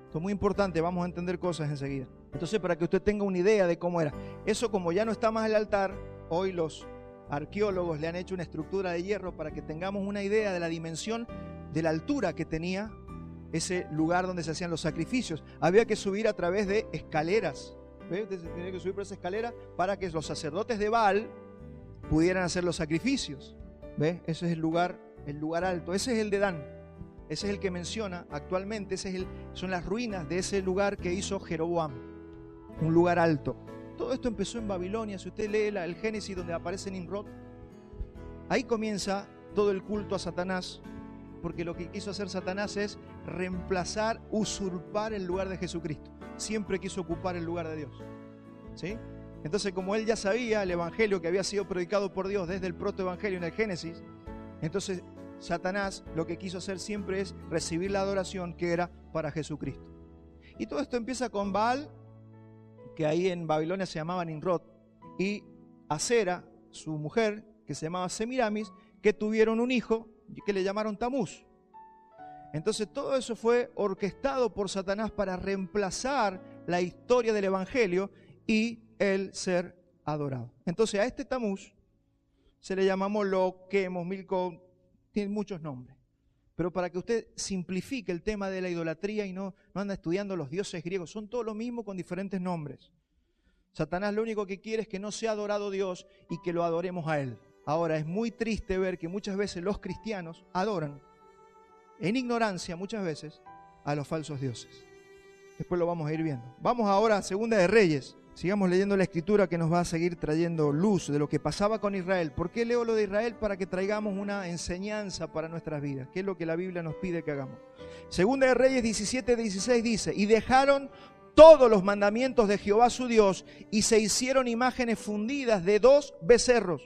Speaker 1: Esto es muy importante, vamos a entender cosas enseguida. Entonces, para que usted tenga una idea de cómo era. Eso, como ya no está más el altar, hoy los arqueólogos le han hecho una estructura de hierro para que tengamos una idea de la dimensión, de la altura que tenía ese lugar donde se hacían los sacrificios. Había que subir a través de escaleras. ¿Ves? Tenía que subir por esa escalera para que los sacerdotes de Baal pudieran hacer los sacrificios. ¿Ves? Ese es el lugar alto. Ese es el de Dan. Ese es el que menciona actualmente. Son las ruinas de ese lugar que hizo Jeroboam. Un lugar alto. Todo esto empezó en Babilonia. Si usted lee el Génesis donde aparece Nimrod, ahí comienza todo el culto a Satanás. Porque lo que quiso hacer Satanás es reemplazar, usurpar el lugar de Jesucristo. Siempre quiso ocupar el lugar de Dios. ¿Sí? Entonces, como él ya sabía el evangelio que había sido predicado por Dios desde el protoevangelio en el Génesis, entonces Satanás lo que quiso hacer siempre es recibir la adoración que era para Jesucristo. Y todo esto empieza con Baal, que ahí en Babilonia se llamaba Nimrod, y Acera, su mujer, que se llamaba Semiramis, que tuvieron un hijo que le llamaron Tamuz. Entonces todo eso fue orquestado por Satanás para reemplazar la historia del evangelio y el ser adorado. Entonces a este Tamuz se le llama Moloc, Quemos, Milcom, tiene muchos nombres. Pero para que usted simplifique el tema de la idolatría y no anda estudiando los dioses griegos, son todos lo mismo con diferentes nombres. Satanás lo único que quiere es que no sea adorado Dios y que lo adoremos a Él. Ahora, es muy triste ver que muchas veces los cristianos adoran, en ignorancia muchas veces, a los falsos dioses. Después lo vamos a ir viendo. Vamos ahora a Segunda de Reyes. Sigamos leyendo la escritura que nos va a seguir trayendo luz de lo que pasaba con Israel. ¿Por qué leo lo de Israel? Para que traigamos una enseñanza para nuestras vidas, que es lo que la Biblia nos pide que hagamos. Segunda de Reyes 17:16 dice: y dejaron todos los mandamientos de Jehová su Dios y se hicieron imágenes fundidas de 2 becerros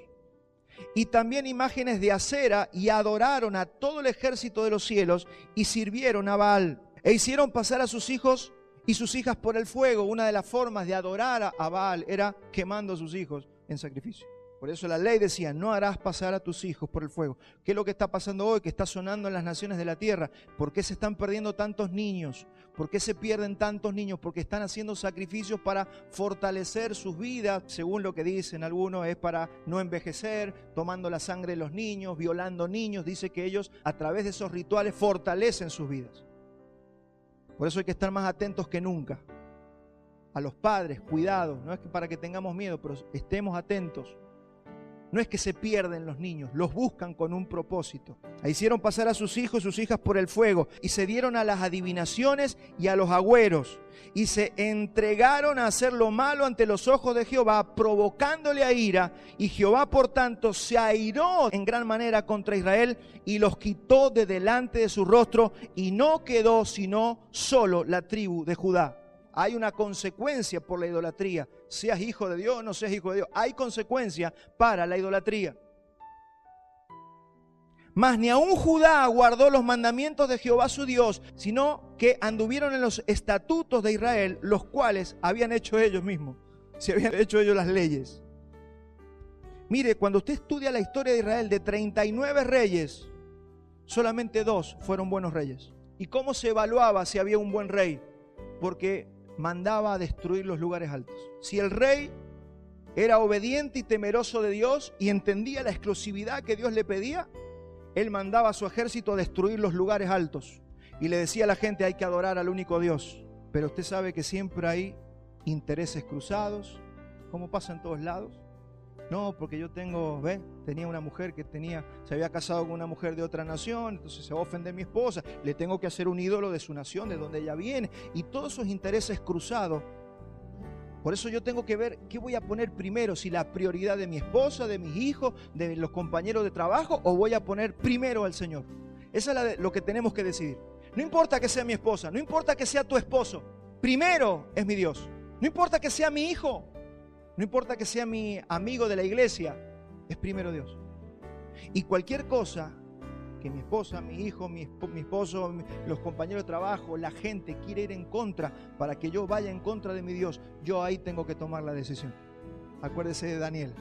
Speaker 1: y también imágenes de acera y adoraron a todo el ejército de los cielos y sirvieron a Baal e hicieron pasar a sus hijos y sus hijas por el fuego. Una de las formas de adorar a Baal era quemando a sus hijos en sacrificio. Por eso la ley decía: no harás pasar a tus hijos por el fuego. ¿Qué es lo que está pasando hoy? Que está sonando en las naciones de la tierra. ¿Por qué se están perdiendo tantos niños? ¿Por qué se pierden tantos niños? Porque están haciendo sacrificios para fortalecer sus vidas. Según lo que dicen algunos, es para no envejecer, tomando la sangre de los niños, violando niños. Dice que ellos a través de esos rituales fortalecen sus vidas. Por eso hay que estar más atentos que nunca. A los padres, cuidado, no es que para que tengamos miedo, pero estemos atentos. No es que se pierden los niños, los buscan con un propósito. Hicieron pasar a sus hijos y sus hijas por el fuego y se dieron a las adivinaciones y a los agüeros y se entregaron a hacer lo malo ante los ojos de Jehová, provocándole a ira, y Jehová por tanto se airó en gran manera contra Israel y los quitó de delante de su rostro, y no quedó sino solo la tribu de Judá. Hay una consecuencia por la idolatría. Seas hijo de Dios o no seas hijo de Dios, hay consecuencia para la idolatría. Mas ni aun Judá guardó los mandamientos de Jehová su Dios, sino que anduvieron en los estatutos de Israel, los cuales habían hecho ellos mismos. Se habían hecho ellos las leyes. Mire, cuando usted estudia la historia de Israel, de 39 reyes, solamente 2 fueron buenos reyes. ¿Y cómo se evaluaba si había un buen rey? Porque mandaba a destruir los lugares altos. Si el rey era obediente y temeroso de Dios y entendía la exclusividad que Dios le pedía, él mandaba a su ejército a destruir los lugares altos y le decía a la gente: hay que adorar al único Dios. Pero usted sabe que siempre hay intereses cruzados, como pasa en todos lados. No, porque yo tenía una mujer que se había casado con una mujer de otra nación, entonces se va a ofender mi esposa, le tengo que hacer un ídolo de su nación, de donde ella viene, y todos esos intereses cruzados. Por eso yo tengo que ver qué voy a poner primero, si la prioridad de mi esposa, de mis hijos, de los compañeros de trabajo, o voy a poner primero al Señor. Eso es lo que tenemos que decidir. No importa que sea mi esposa, no importa que sea tu esposo, primero es mi Dios. No importa que sea mi hijo, no importa que sea mi amigo de la iglesia, es primero Dios. Y cualquier cosa que mi esposa, mi hijo, mi esposo, los compañeros de trabajo, la gente quiere ir en contra, para que yo vaya en contra de mi Dios, yo ahí tengo que tomar la decisión. Acuérdese de Daniel.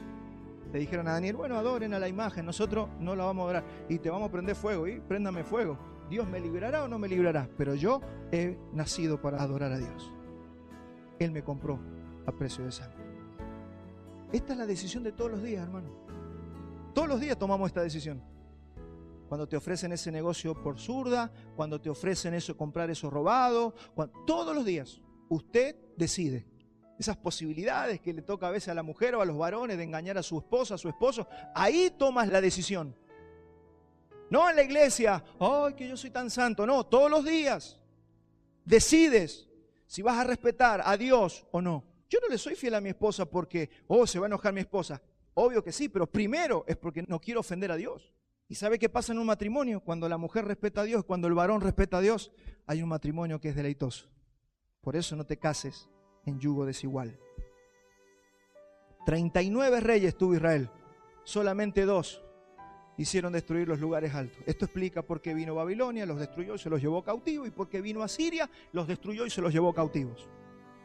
Speaker 1: Le dijeron a Daniel: bueno, adoren a la imagen, nosotros no la vamos a adorar y te vamos a prender fuego. Y préndame fuego. ¿Dios me librará o no me librará? Pero yo he nacido para adorar a Dios. Él me compró a precio de sangre. Esta es la decisión de todos los días, hermano. Todos los días tomamos esta decisión. Cuando te ofrecen ese negocio por zurda, cuando te ofrecen comprar eso robado, todos los días usted decide. Esas posibilidades que le toca a veces a la mujer o a los varones de engañar a su esposa, a su esposo, ahí tomas la decisión. No en la iglesia: ¡ay, que yo soy tan santo! No, todos los días decides si vas a respetar a Dios o no. Yo no le soy fiel a mi esposa porque, se va a enojar mi esposa. Obvio que sí, pero primero es porque no quiero ofender a Dios. ¿Y sabe qué pasa en un matrimonio? Cuando la mujer respeta a Dios, cuando el varón respeta a Dios, hay un matrimonio que es deleitoso. Por eso no te cases en yugo desigual. 39 reyes tuvo Israel, solamente 2 hicieron destruir los lugares altos. Esto explica por qué vino Babilonia, los destruyó y se los llevó cautivos, y por qué vino Asiria, los destruyó y se los llevó cautivos.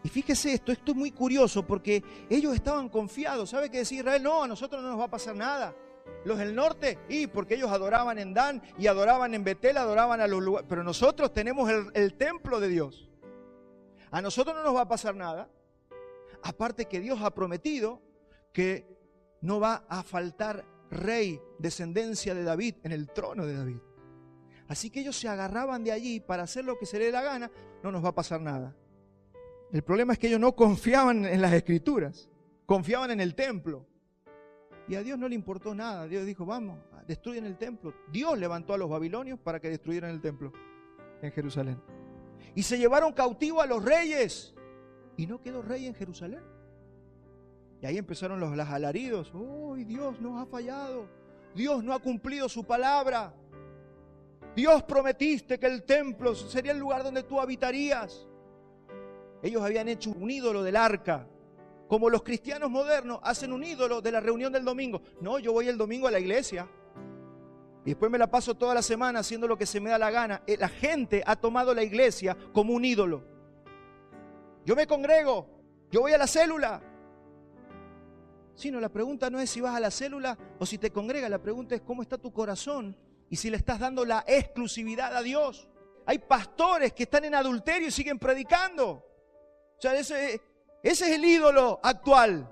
Speaker 1: Y fíjese esto es muy curioso, porque ellos estaban confiados. ¿Sabe qué decía Israel? No, a nosotros no nos va a pasar nada. Los del norte, porque ellos adoraban en Dan y adoraban en Betel, adoraban a los lugares. Pero nosotros tenemos el templo de Dios. A nosotros no nos va a pasar nada. Aparte que Dios ha prometido que no va a faltar rey, descendencia de David, en el trono de David. Así que ellos se agarraban de allí para hacer lo que se les dé la gana, no nos va a pasar nada. El problema es que ellos no confiaban en las Escrituras, confiaban en el templo. Y a Dios no le importó nada. Dios dijo, vamos, destruyen el templo. Dios levantó a los babilonios para que destruyeran el templo en Jerusalén. Y se llevaron cautivo a los reyes. Y no quedó rey en Jerusalén. Y ahí empezaron los alaridos. ¡Oh, Dios nos ha fallado! Dios no ha cumplido su palabra. Dios, prometiste que el templo sería el lugar donde tú habitarías. Ellos habían hecho un ídolo del arca. Como los cristianos modernos hacen un ídolo de la reunión del domingo. No, yo voy el domingo a la iglesia y después me la paso toda la semana haciendo lo que se me da la gana. La gente ha tomado la iglesia como un ídolo. Yo me congrego, yo voy a la célula. Sí, no, la pregunta no es si vas a la célula o si te congregas. La pregunta es cómo está tu corazón y si le estás dando la exclusividad a Dios. Hay pastores que están en adulterio y siguen predicando. O sea, ese es el ídolo actual.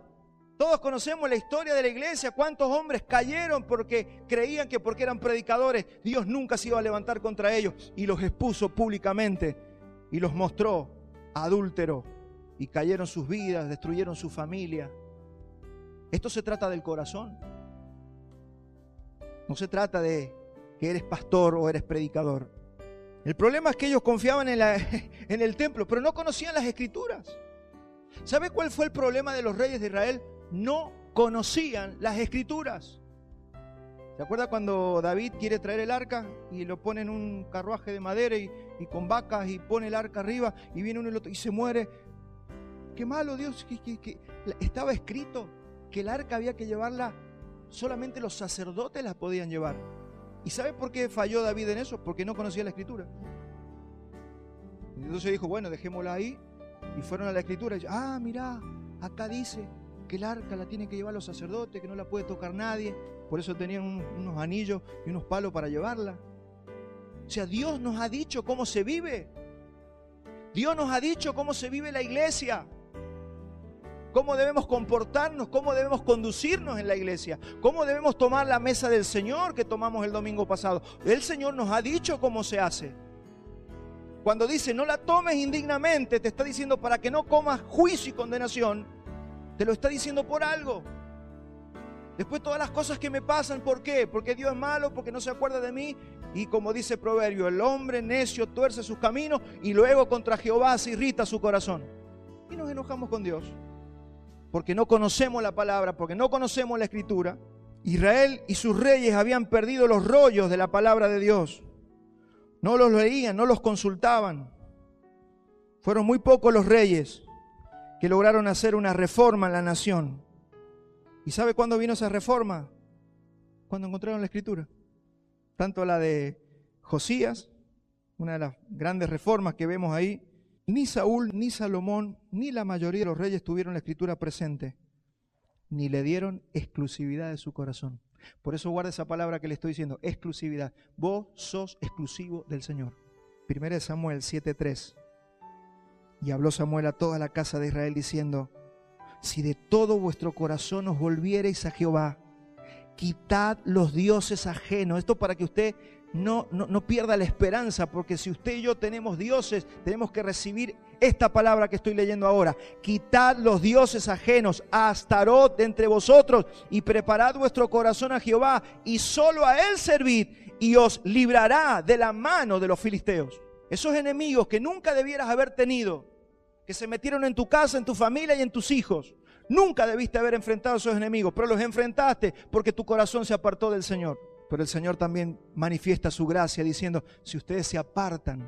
Speaker 1: Todos conocemos la historia de la iglesia. Cuántos hombres cayeron porque creían que porque eran predicadores Dios nunca se iba a levantar contra ellos, y los expuso públicamente y los mostró adúlteros, y cayeron sus vidas, destruyeron su familia. Esto se trata del corazón. No se trata de que eres pastor o eres predicador. El problema es que ellos confiaban en el templo, pero no conocían las Escrituras. ¿Sabe cuál fue el problema de los reyes de Israel? No conocían las Escrituras. ¿Se acuerda cuando David quiere traer el arca y lo pone en un carruaje de madera y con vacas y pone el arca arriba y viene uno y el otro y se muere? Qué malo, Dios, que estaba escrito que el arca había que llevarla, solamente los sacerdotes la podían llevar. ¿Y sabe por qué falló David en eso? Porque no conocía la Escritura. Entonces dijo, bueno, dejémosla ahí. Y fueron a la Escritura y dijeron, mirá, acá dice que el arca la tienen que llevar los sacerdotes, que no la puede tocar nadie. Por eso tenían unos anillos y unos palos para llevarla. O sea, Dios nos ha dicho cómo se vive. Dios nos ha dicho cómo se vive la iglesia. Cómo debemos comportarnos, cómo debemos conducirnos en la iglesia, cómo debemos tomar la mesa del Señor que tomamos el domingo pasado. El Señor nos ha dicho cómo se hace. Cuando dice no la tomes indignamente, te está diciendo para que no comas juicio y condenación. Te lo está diciendo por algo. Después todas las cosas que me pasan, ¿por qué? Porque Dios es malo, porque no se acuerda de mí. Y como dice el proverbio, el hombre necio tuerce sus caminos y luego contra Jehová se irrita su corazón. Y nos enojamos con Dios. Porque no conocemos la palabra, porque no conocemos la Escritura. Israel y sus reyes habían perdido los rollos de la palabra de Dios. No los leían, no los consultaban. Fueron muy pocos los reyes que lograron hacer una reforma en la nación. ¿Y sabe cuándo vino esa reforma? Cuando encontraron la Escritura. Tanto la de Josías, una de las grandes reformas que vemos ahí. Ni Saúl, ni Salomón, ni la mayoría de los reyes tuvieron la Escritura presente, ni le dieron exclusividad de su corazón. Por eso guarda esa palabra que le estoy diciendo, exclusividad. Vos sos exclusivo del Señor. 1 Samuel 7:3. Y habló Samuel a toda la casa de Israel diciendo, si de todo vuestro corazón os volviereis a Jehová, quitad los dioses ajenos. Esto para que usted no pierda la esperanza, porque si usted y yo tenemos dioses, tenemos que recibir esta palabra que estoy leyendo ahora. Quitad los dioses ajenos a Astarot de entre vosotros y preparad vuestro corazón a Jehová y solo a Él servid y os librará de la mano de los filisteos. Esos enemigos que nunca debieras haber tenido, que se metieron en tu casa, en tu familia y en tus hijos. Nunca debiste haber enfrentado a esos enemigos, pero los enfrentaste porque tu corazón se apartó del Señor. Pero el Señor también manifiesta su gracia diciendo, si ustedes se apartan.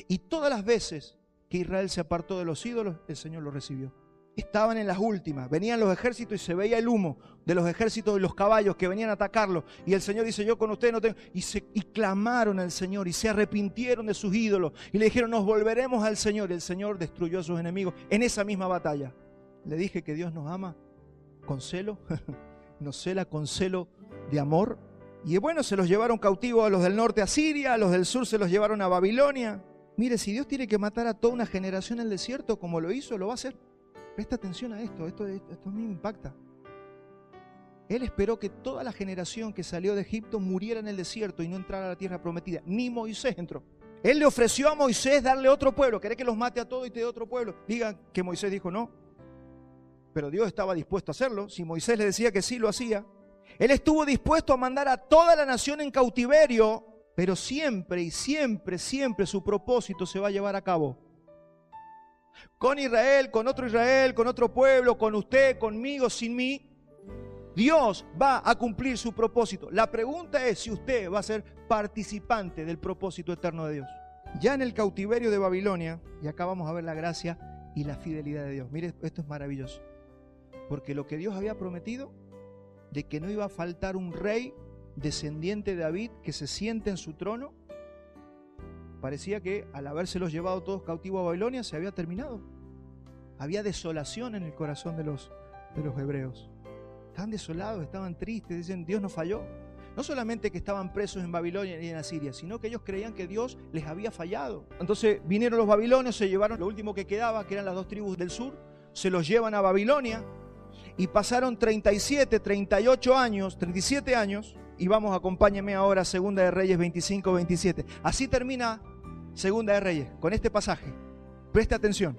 Speaker 1: Y todas las veces que Israel se apartó de los ídolos, el Señor los recibió. Estaban en las últimas, venían los ejércitos y se veía el humo de los ejércitos y los caballos que venían a atacarlos. Y el Señor dice, yo con ustedes no tengo. Y clamaron al Señor y se arrepintieron de sus ídolos. Y le dijeron, nos volveremos al Señor. Y el Señor destruyó a sus enemigos en esa misma batalla. Le dije que Dios nos ama con celo, nos cela con celo de amor. Y bueno, se los llevaron cautivos a los del norte a Siria, a los del sur se los llevaron a Babilonia. Mire, si Dios tiene que matar a toda una generación en el desierto como lo hizo, lo va a hacer. Presta atención a esto a mí me impacta. Él esperó que toda la generación que salió de Egipto muriera en el desierto y no entrara a la tierra prometida. Ni Moisés entró. Él le ofreció a Moisés darle otro pueblo. ¿Querés que los mate a todos y te dé otro pueblo? Digan que Moisés dijo no. Pero Dios estaba dispuesto a hacerlo. Si Moisés le decía que sí, lo hacía. Él estuvo dispuesto a mandar a toda la nación en cautiverio, pero siempre y siempre su propósito se va a llevar a cabo. Con Israel, con otro pueblo, con usted, conmigo, sin mí. Dios va a cumplir su propósito. La pregunta es si usted va a ser participante del propósito eterno de Dios. Ya en el cautiverio de Babilonia, y acá vamos a ver la gracia y la fidelidad de Dios. Mire, esto es maravilloso. Porque lo que Dios había prometido, de que no iba a faltar un rey descendiente de David que se siente en su trono, parecía que al habérselos llevado todos cautivos a Babilonia se había terminado. Había desolación en el corazón de los hebreos. Estaban desolados, estaban tristes, dicen Dios nos falló. No solamente que estaban presos en Babilonia y en Asiria, sino que ellos creían que Dios les había fallado. Entonces vinieron los babilonios, se llevaron lo último que quedaba, que eran las 2 tribus del sur, se los llevan a Babilonia y pasaron 37 años, y vamos, acompáñenme ahora a Segunda de Reyes 25, 27. Así termina Segunda de Reyes, con este pasaje. Preste atención.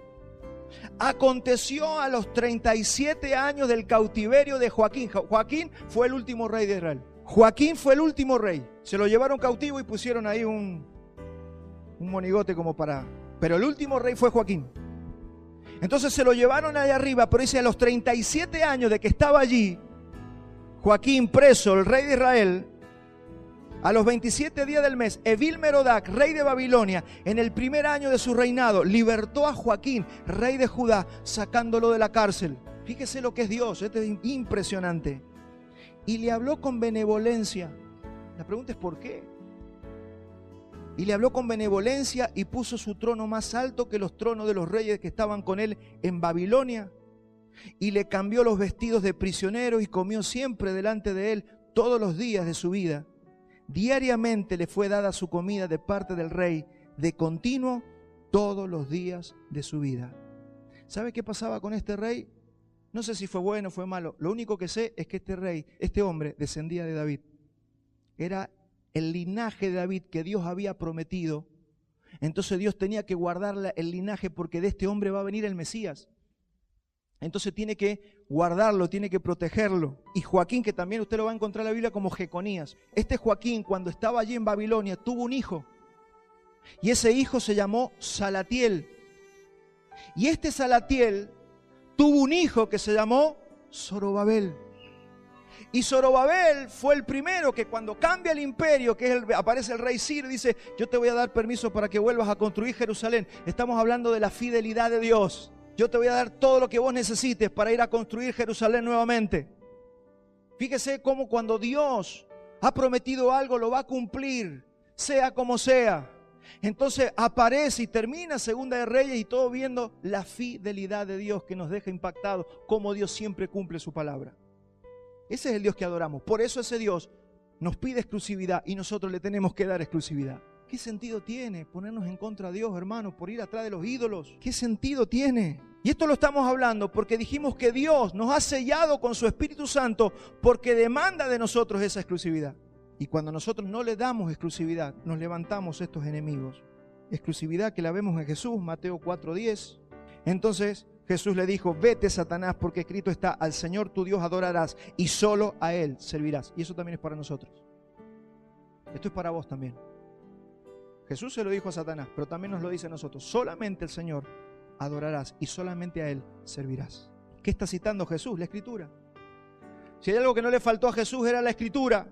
Speaker 1: Aconteció a los 37 años del cautiverio de Joaquín. Joaquín fue el último rey de Israel. Joaquín fue el último rey. Se lo llevaron cautivo y pusieron ahí un monigote como para... Pero el último rey fue Joaquín. Entonces se lo llevaron allá arriba, pero dice a los 37 años de que estaba allí, Joaquín preso, el rey de Israel, a los 27 días del mes, Evil-Merodach, rey de Babilonia, en el primer año de su reinado, libertó a Joaquín, rey de Judá, sacándolo de la cárcel. Fíjese lo que es Dios, esto es impresionante. Y le habló con benevolencia. La pregunta es ¿por qué? Y le habló con benevolencia y puso su trono más alto que los tronos de los reyes que estaban con él en Babilonia. Y le cambió los vestidos de prisionero y comió siempre delante de él todos los días de su vida. Diariamente le fue dada su comida de parte del rey, de continuo, todos los días de su vida. ¿Sabe qué pasaba con este rey? No sé si fue bueno o fue malo. Lo único que sé es que este rey, este hombre, descendía de David. Era el linaje de David que Dios había prometido. Entonces Dios tenía que guardar el linaje porque de este hombre va a venir el Mesías. Entonces tiene que guardarlo, tiene que protegerlo. Y Joaquín, que también usted lo va a encontrar en la Biblia como Jeconías. Este Joaquín, cuando estaba allí en Babilonia, tuvo un hijo. Y ese hijo se llamó Salatiel. Y este Salatiel tuvo un hijo que se llamó Zorobabel. Y Zorobabel fue el primero que cuando cambia el imperio, aparece el rey Ciro y dice, yo te voy a dar permiso para que vuelvas a construir Jerusalén. Estamos hablando de la fidelidad de Dios. Yo te voy a dar todo lo que vos necesites para ir a construir Jerusalén nuevamente. Fíjese cómo cuando Dios ha prometido algo lo va a cumplir, sea como sea. Entonces aparece y termina Segunda de Reyes y todo viendo la fidelidad de Dios que nos deja impactados, cómo Dios siempre cumple su palabra. Ese es el Dios que adoramos. Por eso ese Dios nos pide exclusividad y nosotros le tenemos que dar exclusividad. ¿Qué sentido tiene ponernos en contra de Dios, hermano, por ir atrás de los ídolos? ¿Qué sentido tiene? Y esto lo estamos hablando porque dijimos que Dios nos ha sellado con su Espíritu Santo porque demanda de nosotros esa exclusividad. Y cuando nosotros no le damos exclusividad, nos levantamos estos enemigos. Exclusividad que la vemos en Jesús, Mateo 4:10. Entonces Jesús le dijo, vete Satanás, porque escrito está, al Señor tu Dios adorarás y solo a Él servirás. Y eso también es para nosotros. Esto es para vos también. Jesús se lo dijo a Satanás, pero también nos lo dice a nosotros. Solamente el Señor adorarás y solamente a Él servirás. ¿Qué está citando Jesús? La Escritura. Si hay algo que no le faltó a Jesús era la Escritura.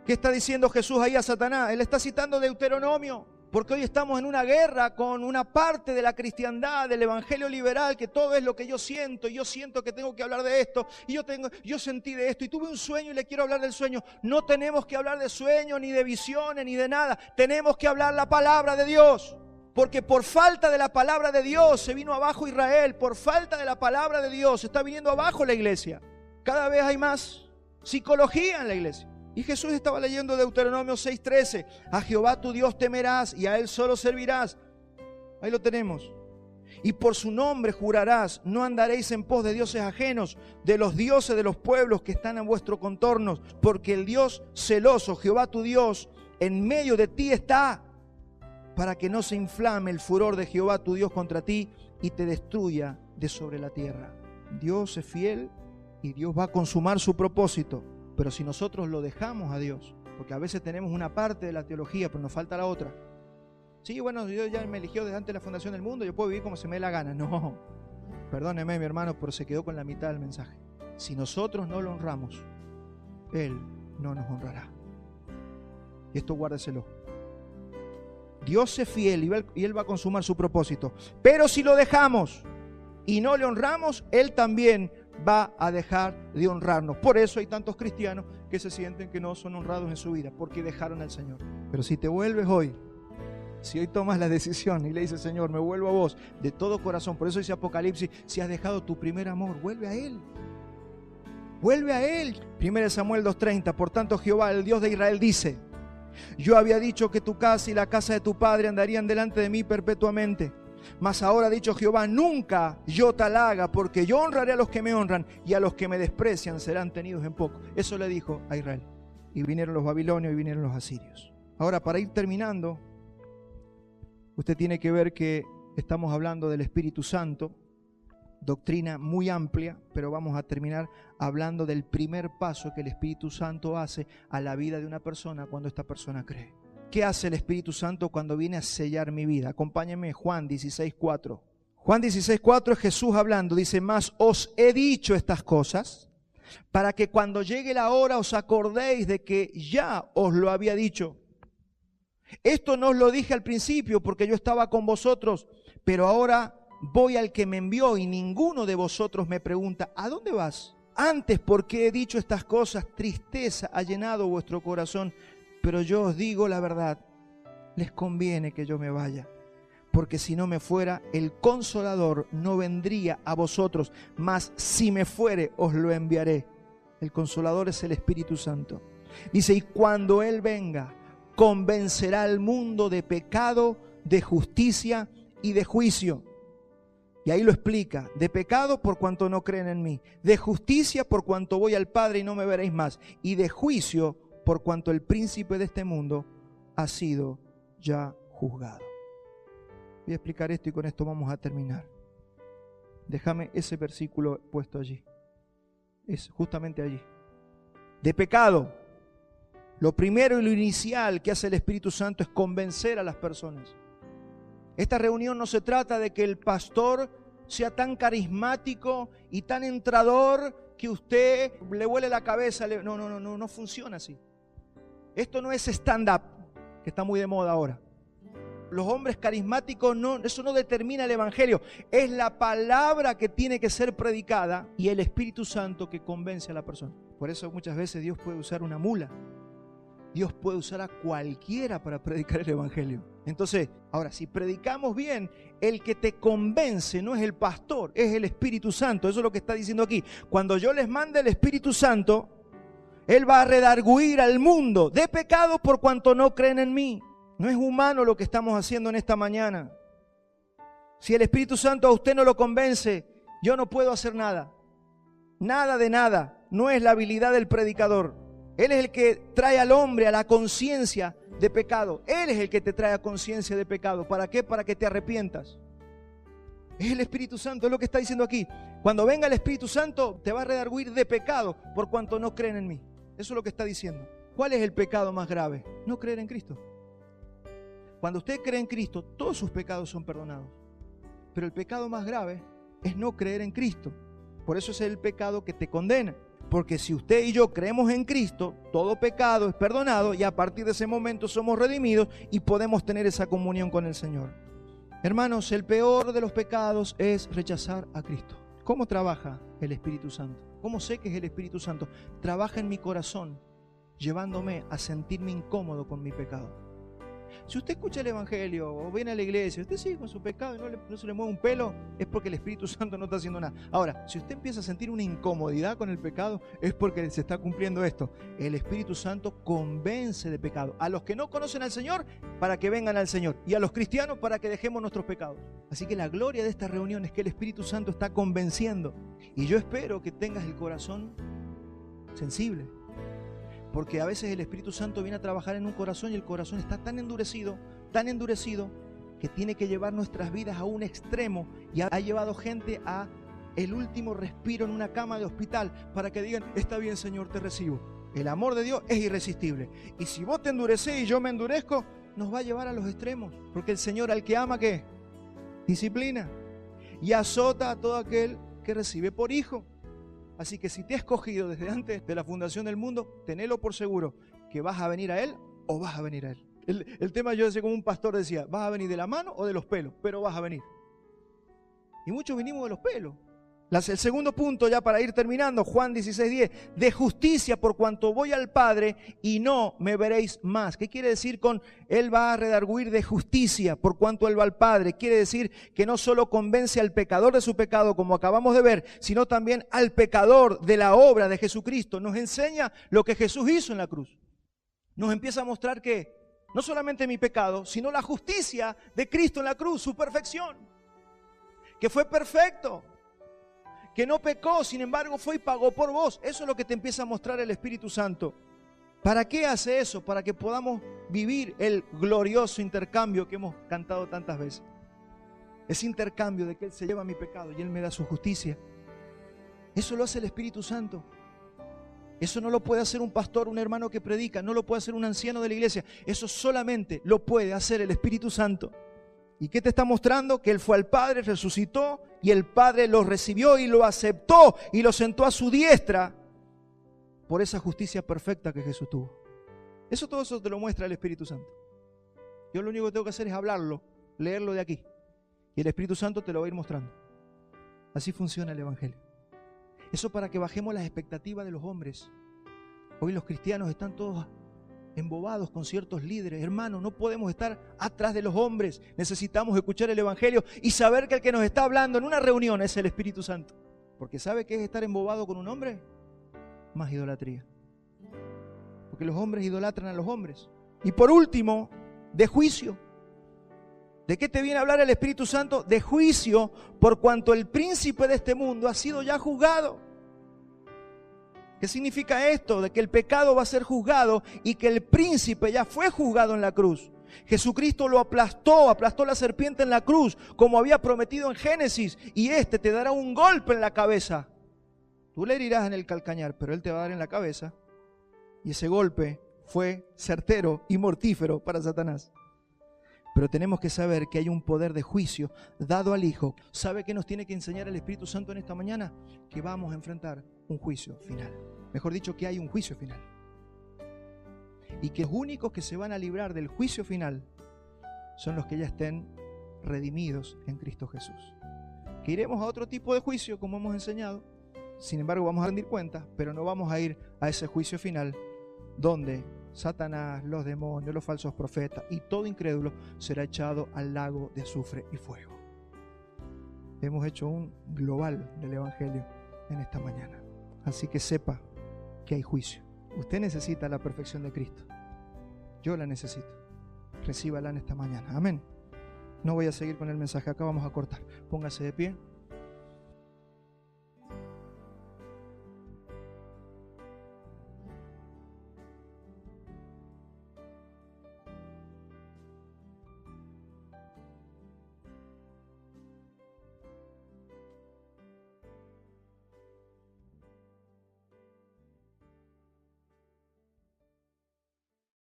Speaker 1: ¿Qué está diciendo Jesús ahí a Satanás? Él está citando Deuteronomio. Porque hoy estamos en una guerra con una parte de la cristiandad, del evangelio liberal, que todo es lo que yo siento, y yo siento que tengo que hablar de esto, y yo sentí de esto, y tuve un sueño y le quiero hablar del sueño. No tenemos que hablar de sueños, ni de visiones, ni de nada. Tenemos que hablar la palabra de Dios. Porque por falta de la palabra de Dios se vino abajo Israel. Por falta de la palabra de Dios se está viniendo abajo la iglesia. Cada vez hay más psicología en la iglesia. Y Jesús estaba leyendo Deuteronomio 6:13. A Jehová tu Dios temerás y a Él solo servirás. Ahí lo tenemos. y por su nombre jurarás. No andaréis en pos de dioses ajenos, de los dioses de los pueblos que están en vuestro contorno, porque el Dios celoso, Jehová tu Dios, en medio de ti está, para que no se inflame el furor de Jehová tu Dios contra ti y te destruya de sobre la tierra. Dios es fiel y Dios va a consumar su propósito, pero si nosotros lo dejamos a Dios, porque a veces tenemos una parte de la teología, pero nos falta la otra. Sí, bueno, Dios ya me eligió desde antes de la fundación del mundo, yo puedo vivir como se me dé la gana. No, perdóneme mi hermano, pero se quedó con la mitad del mensaje. Si nosotros no lo honramos, Él no nos honrará. Y esto guárdeselo. Dios es fiel y Él va a consumar su propósito. Pero si lo dejamos y no le honramos, Él también va a dejar de honrarnos. Por eso hay tantos cristianos que se sienten que no son honrados en su vida, porque dejaron al Señor. Pero si te vuelves hoy, si hoy tomas la decisión y le dices, Señor, me vuelvo a vos de todo corazón, por eso dice Apocalipsis, si has dejado tu primer amor, vuelve a Él. Vuelve a Él. 1 Samuel 2:30, por tanto Jehová, el Dios de Israel, dice, yo había dicho que tu casa y la casa de tu padre andarían delante de mí perpetuamente. Mas ahora ha dicho Jehová, nunca yo tal haga, porque yo honraré a los que me honran y a los que me desprecian serán tenidos en poco. Eso le dijo a Israel. Y vinieron los babilonios y vinieron los asirios. Ahora, para ir terminando, usted tiene que ver que estamos hablando del Espíritu Santo, doctrina muy amplia, pero vamos a terminar hablando del primer paso que el Espíritu Santo hace a la vida de una persona cuando esta persona cree. ¿Qué hace el Espíritu Santo cuando viene a sellar mi vida? Acompáñenme, Juan 16:4. Juan 16:4 es Jesús hablando, dice, mas os he dicho estas cosas para que cuando llegue la hora os acordéis de que ya os lo había dicho. Esto no os lo dije al principio porque yo estaba con vosotros, pero ahora voy al que me envió y ninguno de vosotros me pregunta, ¿a dónde vas? Antes, porque he dicho estas cosas, tristeza ha llenado vuestro corazón. Pero yo os digo la verdad, les conviene que yo me vaya, porque si no me fuera, el Consolador no vendría a vosotros, mas si me fuere, os lo enviaré. El Consolador es el Espíritu Santo. Dice, y cuando Él venga, convencerá al mundo de pecado, de justicia y de juicio. Y ahí lo explica, de pecado por cuanto no creen en mí, de justicia por cuanto voy al Padre y no me veréis más, y de juicio por cuanto el príncipe de este mundo ha sido ya juzgado. Voy a explicar esto y con esto vamos a terminar. Déjame ese versículo puesto allí. Es justamente allí. De pecado. Lo primero y lo inicial que hace el Espíritu Santo es convencer a las personas. Esta reunión no se trata de que el pastor sea tan carismático y tan entrador que usted le vuele la cabeza. No funciona así. Esto no es stand-up, que está muy de moda ahora. Los hombres carismáticos, eso no determina el evangelio. Es la palabra que tiene que ser predicada y el Espíritu Santo que convence a la persona. Por eso muchas veces Dios puede usar una mula. Dios puede usar a cualquiera para predicar el evangelio. Entonces, ahora, si predicamos bien, el que te convence no es el pastor, es el Espíritu Santo. Eso es lo que está diciendo aquí. Cuando yo les mande el Espíritu Santo, Él va a redarguir al mundo de pecado por cuanto no creen en mí. No es humano lo que estamos haciendo en esta mañana. Si el Espíritu Santo a usted no lo convence, yo no puedo hacer nada. Nada de nada. No es la habilidad del predicador. Él es el que trae al hombre a la conciencia de pecado. Él es el que te trae a conciencia de pecado. ¿Para qué? Para que te arrepientas. Es el Espíritu Santo, es lo que está diciendo aquí. Cuando venga el Espíritu Santo, te va a redarguir de pecado por cuanto no creen en mí. Eso es lo que está diciendo. ¿Cuál es el pecado más grave? No creer en Cristo. Cuando usted cree en Cristo, todos sus pecados son perdonados. Pero el pecado más grave es no creer en Cristo. Por eso es el pecado que te condena. Porque si usted y yo creemos en Cristo, todo pecado es perdonado y a partir de ese momento somos redimidos y podemos tener esa comunión con el Señor. Hermanos, el peor de los pecados es rechazar a Cristo. ¿Cómo trabaja el Espíritu Santo? ¿Cómo sé que es el Espíritu Santo? Trabaja en mi corazón, llevándome a sentirme incómodo con mi pecado. Si usted escucha el Evangelio o viene a la iglesia, usted sigue con su pecado y no se le mueve un pelo, es porque el Espíritu Santo no está haciendo nada. Ahora, si usted empieza a sentir una incomodidad con el pecado, es porque se está cumpliendo esto. El Espíritu Santo convence de pecado a los que no conocen al Señor para que vengan al Señor y a los cristianos para que dejemos nuestros pecados. Así que la gloria de esta reunión es que el Espíritu Santo está convenciendo. Y yo espero que tengas el corazón sensible. Porque a veces el Espíritu Santo viene a trabajar en un corazón y el corazón está tan endurecido, que tiene que llevar nuestras vidas a un extremo y ha llevado gente a el último respiro en una cama de hospital para que digan, está bien Señor, te recibo. El amor de Dios es irresistible. Y si vos te endureces y yo me endurezco, nos va a llevar a los extremos. Porque el Señor al que ama, ¿qué? Disciplina. Y azota a todo aquel que recibe por hijo. Así que si te has escogido desde antes de la fundación del mundo, tenelo por seguro que vas a venir a Él o vas a venir a Él. El tema, yo decía como un pastor decía, ¿vas a venir de la mano o de los pelos? Pero vas a venir. Y muchos vinimos de los pelos. El segundo punto, ya para ir terminando, Juan 16:10, de justicia por cuanto voy al Padre y no me veréis más. ¿Qué quiere decir con Él va a redarguir de justicia por cuanto Él va al Padre? Quiere decir que no solo convence al pecador de su pecado, como acabamos de ver, sino también al pecador de la obra de Jesucristo. Nos enseña lo que Jesús hizo en la cruz. Nos empieza a mostrar que no solamente mi pecado, sino la justicia de Cristo en la cruz, su perfección, que fue perfecto, que no pecó, sin embargo fue y pagó por vos. Eso es lo que te empieza a mostrar el Espíritu Santo. ¿Para qué hace eso? Para que podamos vivir el glorioso intercambio que hemos cantado tantas veces. Ese intercambio de que Él se lleva mi pecado y Él me da su justicia. Eso lo hace el Espíritu Santo. Eso no lo puede hacer un pastor, un hermano que predica, no lo puede hacer un anciano de la iglesia. Eso solamente lo puede hacer el Espíritu Santo. ¿Y qué te está mostrando? Que Él fue al Padre, resucitó y el Padre lo recibió y lo aceptó y lo sentó a su diestra por esa justicia perfecta que Jesús tuvo. Todo eso te lo muestra el Espíritu Santo. Yo lo único que tengo que hacer es hablarlo, leerlo de aquí. Y el Espíritu Santo te lo va a ir mostrando. Así funciona el Evangelio. Eso para que bajemos las expectativas de los hombres. Hoy los cristianos están todos embobados con ciertos líderes. Hermanos, no podemos estar atrás de los hombres. Necesitamos escuchar el Evangelio y saber que el que nos está hablando en una reunión es el Espíritu Santo. Porque ¿sabe qué es estar embobado con un hombre? Más idolatría. Porque los hombres idolatran a los hombres. Y por último, de juicio. ¿De qué te viene a hablar el Espíritu Santo? De juicio, por cuanto el príncipe de este mundo ha sido ya juzgado. ¿Qué significa esto? De que el pecado va a ser juzgado y que el príncipe ya fue juzgado en la cruz. Jesucristo lo aplastó la serpiente en la cruz, como había prometido en Génesis, y te dará un golpe en la cabeza. Tú le herirás en el calcañar, pero Él te va a dar en la cabeza, y ese golpe fue certero y mortífero para Satanás. Pero tenemos que saber que hay un poder de juicio dado al Hijo. ¿Sabe qué nos tiene que enseñar el Espíritu Santo en esta mañana? Que vamos a enfrentar un juicio final. Mejor dicho, que hay un juicio final. Y que los únicos que se van a librar del juicio final son los que ya estén redimidos en Cristo Jesús. Que iremos a otro tipo de juicio, como hemos enseñado. Sin embargo, vamos a rendir cuentas, pero no vamos a ir a ese juicio final donde Satanás, los demonios, los falsos profetas y todo incrédulo será echado al lago de azufre y fuego. Hemos hecho un global del Evangelio en esta mañana. Así que sepa que hay juicio. Usted necesita la perfección de Cristo. Yo la necesito. Recíbala en esta mañana. Amén. No voy a seguir con el mensaje. Acá vamos a cortar. Póngase de pie.